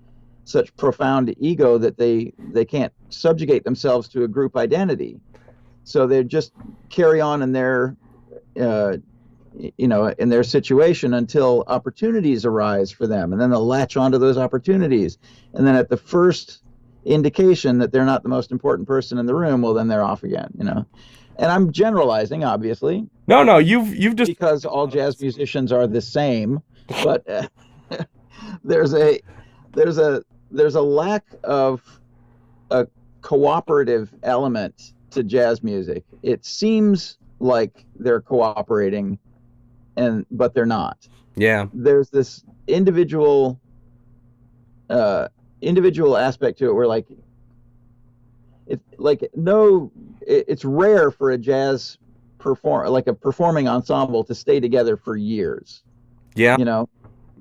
such profound ego that they can't subjugate themselves to a group identity. So they just carry on in their in their situation until opportunities arise for them, and then they'll latch onto those opportunities, and then at the first indication that they're not the most important person in the room, well, then they're off again. And I'm generalizing, obviously. No, you've just because all jazz musicians are the same, but there's a lack of a cooperative element to jazz music. It seems like they're cooperating, but they're not. Yeah. There's this individual aspect to it where it's rare for a jazz performing ensemble to stay together for years. Yeah.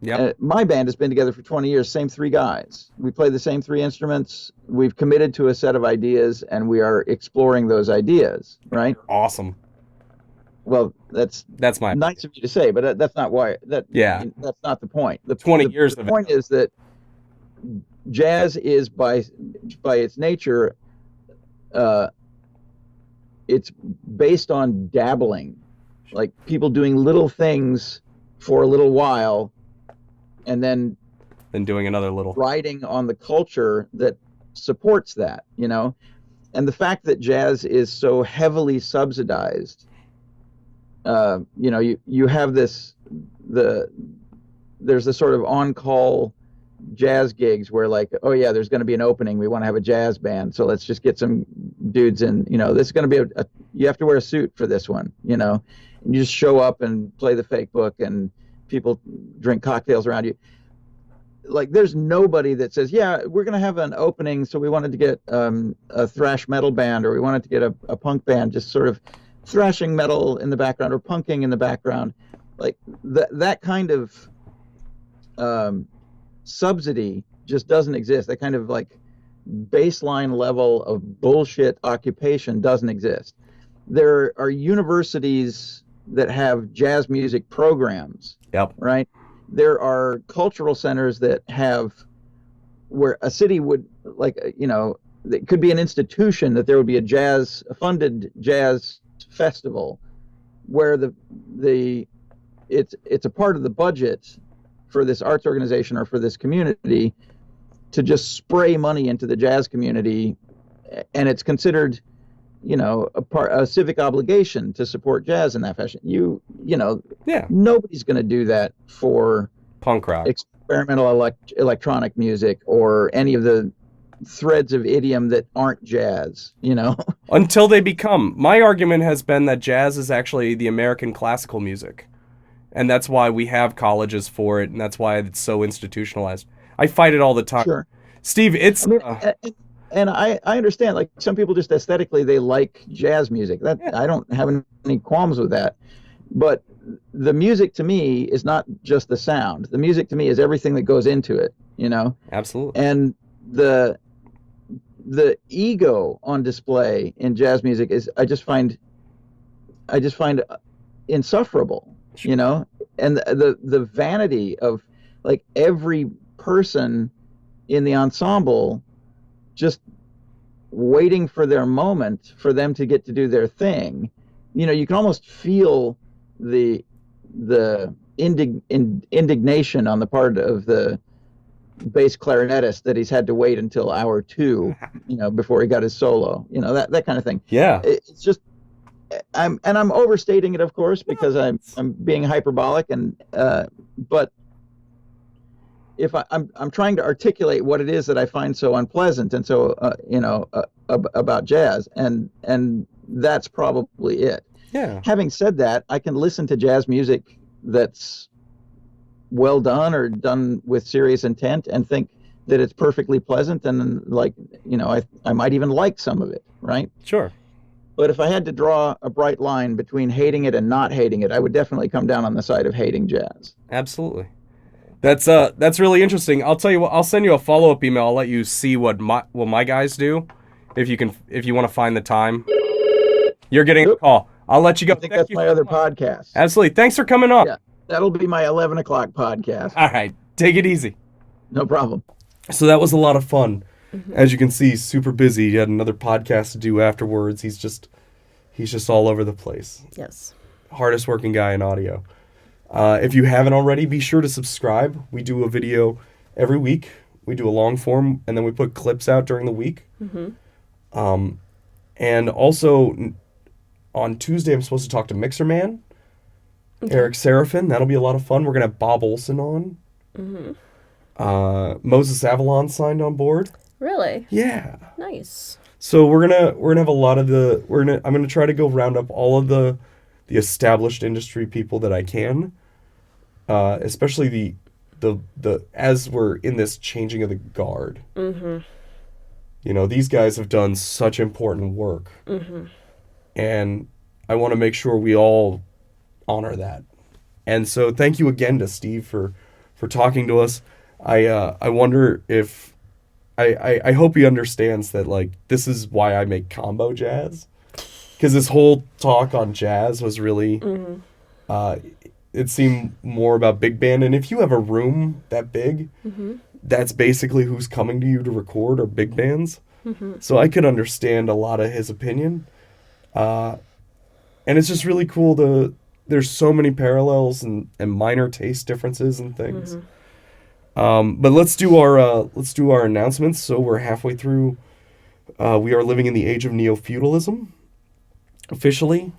Yeah. My band has been together for 20 years, same 3 guys. We play the same 3 instruments. We've committed to a set of ideas, and we are exploring those ideas, right? Awesome. Well, that's my nice of you to say, but that's not why. That's not the point. The 20 years the of point is that jazz is by its nature, it's based on dabbling, like people doing little things for a little while, and then doing another little riding on the culture that supports that, and the fact that jazz is so heavily subsidized, you have there's this sort of on-call jazz gigs where oh yeah, there's going to be an opening, we want to have a jazz band, so let's just get some dudes in, this is going to be you have to wear a suit for this one, and you just show up and play the fake book and people drink cocktails around you. There's nobody that says, yeah, we're going to have an opening, so we wanted to get a thrash metal band, or we wanted to get a punk band, just sort of thrashing metal in the background or punking in the background. That kind of subsidy just doesn't exist. That kind of baseline level of bullshit occupation doesn't exist. There are universities that have jazz music programs. Yep. Right? There are cultural centers that have, where a city would, it could be an institution that there would be a funded jazz festival where it's a part of the budget for this arts organization or for this community to just spray money into the jazz community, and it's considered, a civic obligation to support jazz in that fashion. Yeah. Nobody's going to do that for Punk rock. experimental electronic music or any of the threads of idiom that aren't jazz, Until they become. My argument has been that jazz is actually the American classical music. And that's why we have colleges for it, and that's why it's so institutionalized. I fight it all the time. Sure. Steve, it's... and I understand, like, some people just aesthetically, they like jazz music. I don't have any qualms with that. But the music to me is not just the sound. The music to me is everything that goes into it, Absolutely. And the ego on display in jazz music is I just find insufferable, and the vanity of, like, every person in the ensemble just waiting for their moment for them to get to do their thing. You can almost feel the indignation on the part of the bass clarinetist that he's had to wait until hour 2, before he got his solo, that kind of thing. Yeah. It's just, I'm overstating it, of course, because I'm being hyperbolic, but if I'm trying to articulate what it is that I find so unpleasant and so about jazz, and that's probably it. Yeah. Having said that, I can listen to jazz music that's well done or done with serious intent and think that it's perfectly pleasant, and, like, I might even like some of it, right? Sure. But if I had to draw a bright line between hating it and not hating it, I would definitely come down on the side of hating jazz. Absolutely. That's really interesting. I'll tell you what, I'll send you a follow-up email. I'll let you see what my guys do, if you want to find the time. You're getting a call. I'll let you go. I think that's my other podcast. Absolutely. Thanks for coming on. Yeah, that'll be my 11 o'clock podcast. All right. Take it easy. No problem. So that was a lot of fun. Mm-hmm. As you can see, he's super busy. He had another podcast to do afterwards. He's just all over the place. Yes. Hardest working guy in audio. If you haven't already, be sure to subscribe. We do a video every week. We do a long form, and then we put clips out during the week. Mm-hmm. And also, on Tuesday, I'm supposed to talk to Mixer Man, okay. Eric Seraphin. That'll be a lot of fun. We're going to have Bob Olson on. Mm-hmm. Moses Avalon signed on board. Really? Yeah. Nice. So we're gonna have a lot of I'm gonna try to go round up all of the established industry people that I can, especially the as we're in this changing of the guard. Mm-hmm. These guys have done such important work, mm-hmm. and I want to make sure we all honor that. And so thank you again to Steve for talking to us. I wonder if I hope he understands that, like, this is why I make combo jazz. Because this whole talk on jazz was really, mm-hmm. It seemed more about big band. And if you have a room that big, mm-hmm. that's basically who's coming to you to record, or big bands. Mm-hmm. So I could understand a lot of his opinion. And it's just really cool there's so many parallels and minor taste differences and things. Mm-hmm. But let's do our announcements. So we're halfway through. We are living in the age of neo-feudalism. Officially.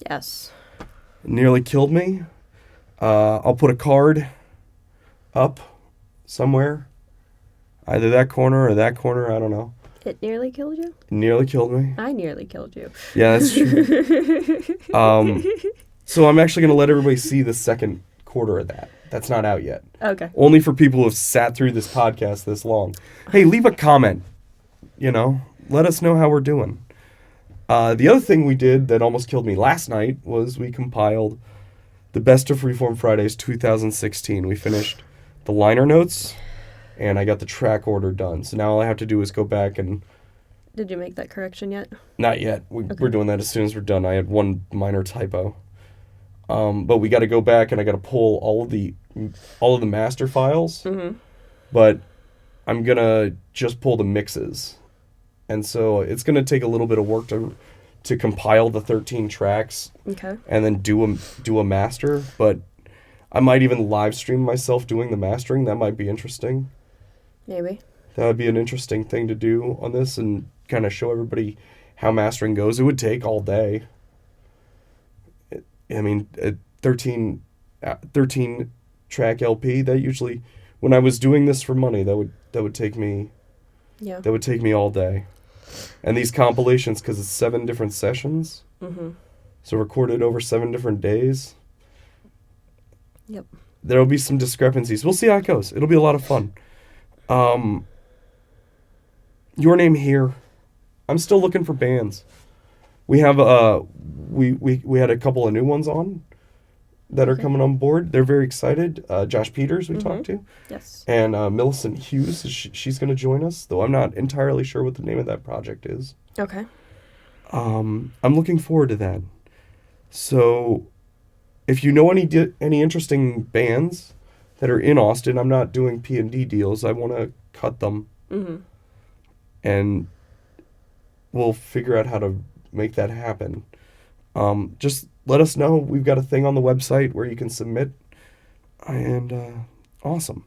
Yes. Nearly killed me. I'll put a card up somewhere. Either that corner or that corner. I don't know. It nearly killed you? It nearly killed me. I nearly killed you. Yeah, that's true. So I'm actually going to let everybody see the second quarter of that. That's not out yet. Okay. Only for people who have sat through this podcast this long. Hey, leave a comment. Let us know how we're doing. The other thing we did that almost killed me last night was we compiled the Best of Freeform Fridays 2016. We finished the liner notes, and I got the track order done. So now all I have to do is go back and... Did you make that correction yet? Not yet. We're doing that as soon as we're done. I had one minor typo. But we got to go back, and I got to pull all of the master files. Mm-hmm. But I'm gonna just pull the mixes, and so it's gonna take a little bit of work to compile the 13 tracks. Okay. And then do a master. But I might even live stream myself doing the mastering. That might be interesting. Maybe. That would be an interesting thing to do on this and kind of show everybody how mastering goes. It would take all day. I mean, a 13 track LP, that usually, when I was doing this for money, that would take me Yeah. that would take me all day. And these compilations, because it's 7 different sessions, so recorded over 7 different days, Yep. there'll be some discrepancies. We'll see how it goes. It'll be a lot of fun. Your Name Here. I'm still looking for bands. We have we had a couple of new ones on that are coming on board. They're very excited. Josh Peters we talked to. Yes. And Millicent Hughes, she's going to join us, though I'm not entirely sure what the name of that project is. Okay. I'm looking forward to that. So, if you know any interesting bands that are in Austin, I'm not doing P&D deals. I want to cut them. And we'll figure out how to make that happen. Just let us know. We've got a thing on the website where you can submit. And awesome.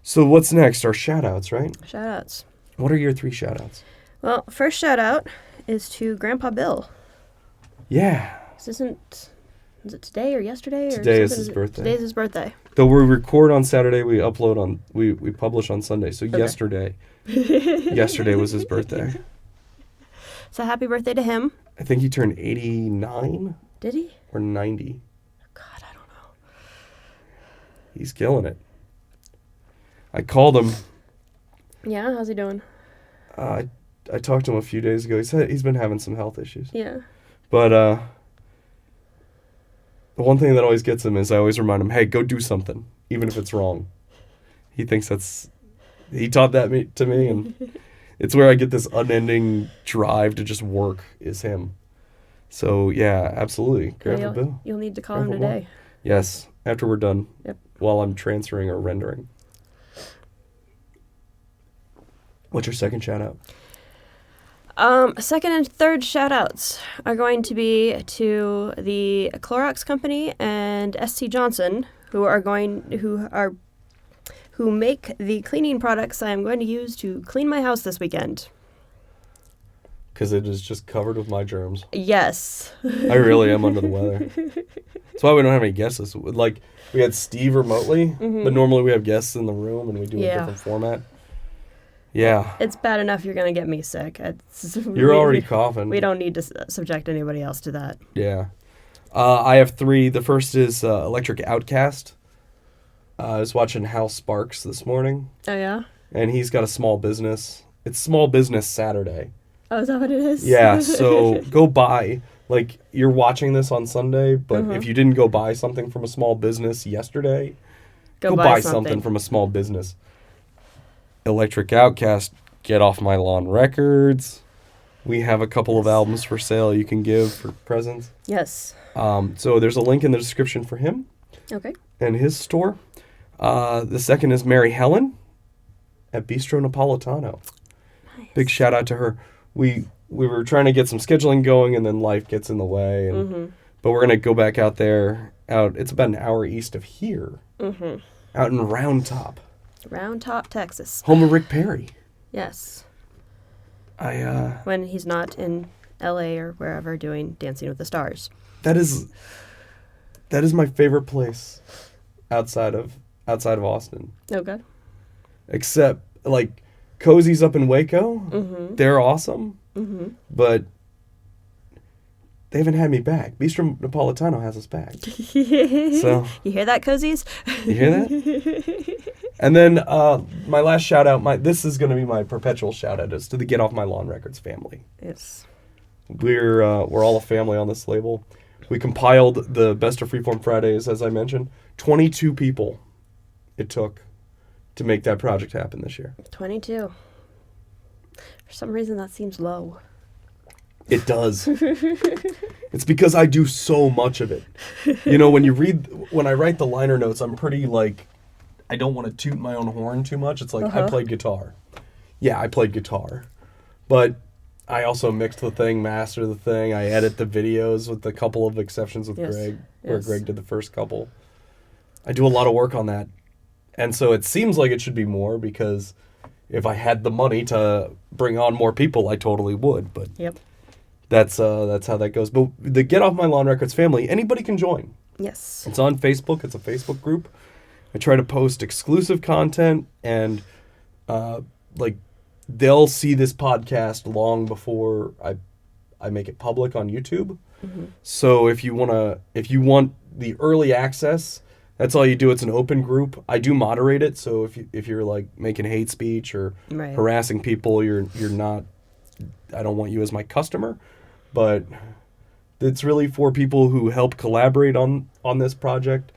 So what's next? Our shout-outs, right? Shout-outs. What are your 3 shout-outs? Well, first shout-out is to Grandpa Bill. Yeah. Is it today or yesterday? Or Today is something? his birthday. Today's his birthday. Though we record on Saturday, we publish on Sunday. So yesterday was his birthday. So happy birthday to him. I think he turned 89 Did he? or 90. God, I don't know. He's killing it. I called him. Yeah, how's he doing? I talked to him a few days ago. He said he's been having some health issues. Yeah. But the one thing that always gets him is I always remind him, hey, go do something, even if it's wrong. He thinks he taught that to me, and it's where I get this unending drive to just work is him. So, yeah, absolutely. Grandpa Bill. You'll need to call Grandpa him today. Yes, after we're done. Yep. While I'm transferring or rendering. What's your second shout-out? Second and third shout-outs are going to be to the Clorox Company and SC Johnson, who make the cleaning products I am going to use to clean my house this weekend. Because it is just covered with my germs. Yes. I really am under the weather. That's why we don't have any guests. Like, we had Steve remotely, but normally we have guests in the room and we do a different format. Yeah. It's bad enough you're going to get me sick. You're already coughing. We don't need to subject anybody else to that. Yeah. I have 3. The first is Electric Outcast. I was watching Hal Sparks this morning. Oh, yeah? And he's got a small business. It's Small Business Saturday. Oh, is that what it is? Yeah, so go buy. Like, you're watching this on Sunday, but if you didn't go buy something from a small business yesterday, go buy something from a small business. Electric Outcast, Get Off My Lawn Records. We have a couple of albums for sale you can give for presents. Yes. So there's a link in the description for him. Okay. And his store. The second is Mary Helen at Bistro Napolitano. Nice. Big shout out to her. We were trying to get some scheduling going, and then life gets in the way. But we're gonna go back out there. It's about an hour east of here. Out in Round Top. Round Top, Texas. Home of Rick Perry. Yes. When he's not in L.A. or wherever doing Dancing with the Stars. That is my favorite place outside of Austin. Okay. Except, like, Cozy's up in Waco. They're awesome. But they haven't had me back. Bistro Napolitano has us back. So you hear that, Cozies? You hear that? And then my last shout out, this is going to be my perpetual shout out, is to the Get Off My Lawn Records family. Yes. We're all a family on this label. We compiled the Best of Freeform Fridays, as I mentioned. 22 people it took to make that project happen this year. 22. For some reason, that seems low. It does. It's because I do so much of it. You know, when I write the liner notes, I'm pretty, like, I don't want to toot my own horn too much. It's like, I played guitar. Yeah, I played guitar. But I also mix the thing, master the thing. I edit the videos with a couple of exceptions with Greg, where Greg did the first couple. I do a lot of work on that. And so it seems like it should be more because if I had the money to bring on more people, I totally would. But Yep. that's how that goes. But the Get Off My Lawn Records family, anybody can join. Yes. It's on Facebook. It's a Facebook group. I try to post exclusive content, and like they'll see this podcast long before I make it public on YouTube. Mm-hmm. So if you want the early access, that's all you do. It's an open group. I do moderate it, so if you're like making hate speech or Right. harassing people, you're not. I don't want you as my customer, but it's really for people who help collaborate on this project,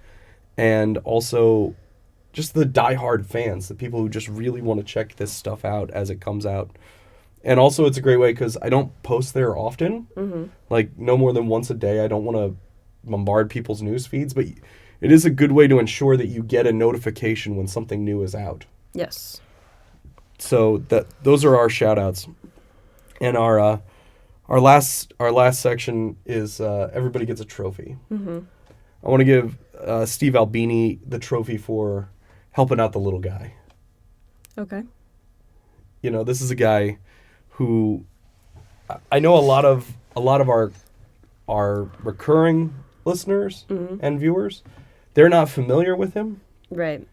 and also just the diehard fans, the people who just really want to check this stuff out as it comes out. And also it's a great way because I don't post there often, like no more than once a day. I don't want to bombard people's news feeds, but it is a good way to ensure that you get a notification when something new is out. Yes. So those are our shout outs. And our last section is everybody gets a trophy. Mm-hmm. I want to give Steve Albini the trophy for helping out the little guy. Okay. You know, this is a guy who I know a lot of our recurring listeners and viewers, they're not familiar with him. Right.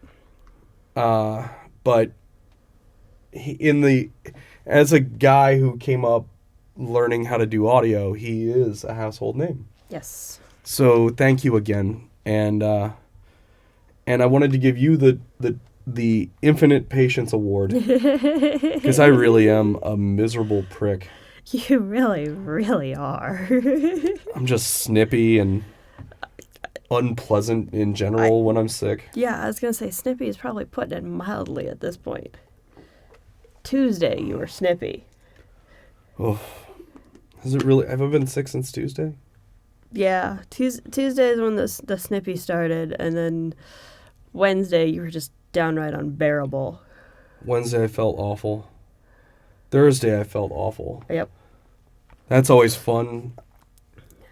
But as a guy who came up learning how to do audio, he is a household name. Yes. So thank you again, and I wanted to give you the Infinite Patience Award because I really am a miserable prick. You really, really are. I'm just snippy and unpleasant in general when I'm sick. Yeah, I was going to say snippy is probably putting it mildly at this point. Tuesday, you were snippy. Oh, has it really? Have I been sick since Tuesday? Yeah, Tuesday is when the snippy started, and then Wednesday you were just downright unbearable. Wednesday I felt awful. Thursday I felt awful. Yep. That's always fun.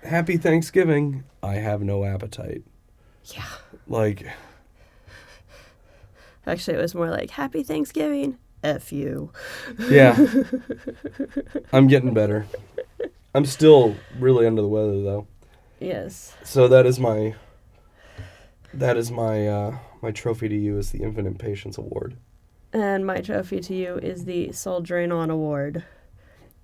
Happy Thanksgiving. I have no appetite. Yeah. Like, actually, it was more like Happy Thanksgiving. F you. yeah. I'm getting better. I'm still really under the weather though. Yes. So that is my my trophy to you is the Infinite Patience Award. And my trophy to you is the Soul Drain On Award.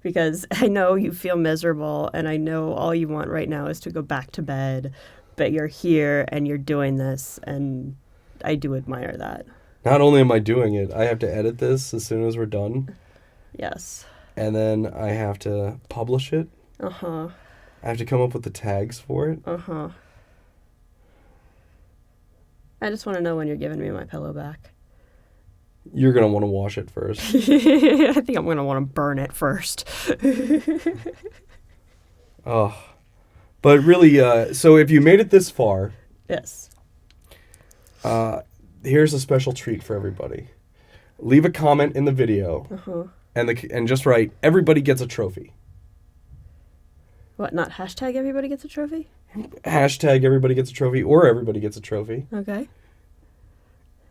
Because I know you feel miserable, and I know all you want right now is to go back to bed, but you're here and you're doing this, and I do admire that. Not only am I doing it, I have to edit this as soon as we're done. Yes. And then I have to publish it. Uh-huh. I have to come up with the tags for it. Uh-huh. I just want to know when you're giving me my pillow back. You're going to want to wash it first. I think I'm going to want to burn it first. Oh. But really, so if you made it this far, Yes. Here's a special treat for everybody. Leave a comment in the video, Uh-huh. and just write, everybody gets a trophy. What, not hashtag everybody gets a trophy? Hashtag everybody gets a trophy, or everybody gets a trophy. Okay.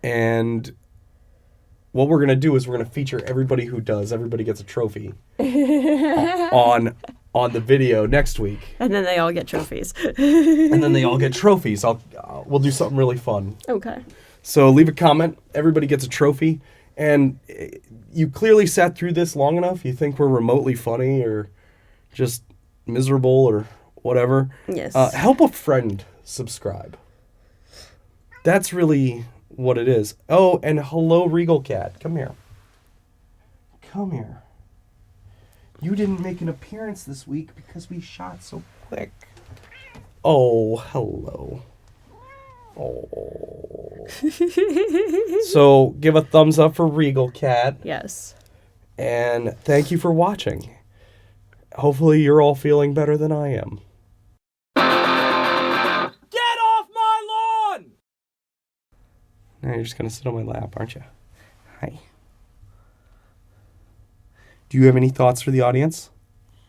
And what we're going to do is we're going to feature everybody who does everybody gets a trophy on the video next week. And then they all get trophies. And then they all get trophies. We'll do something really fun. Okay. So leave a comment. Everybody gets a trophy. And you clearly sat through this long enough. You think we're remotely funny or just miserable or whatever. Yes. Help a friend subscribe. That's really what it is. Oh, and hello, Regal Cat. Come here. Come here. You didn't make an appearance this week because we shot so quick. Oh, hello. Oh. So give a thumbs up for Regal Cat. Yes. And thank you for watching. Hopefully you're all feeling better than I am. Get off my lawn! Now you're just going to sit on my lap, aren't you? Hi. Do you have any thoughts for the audience?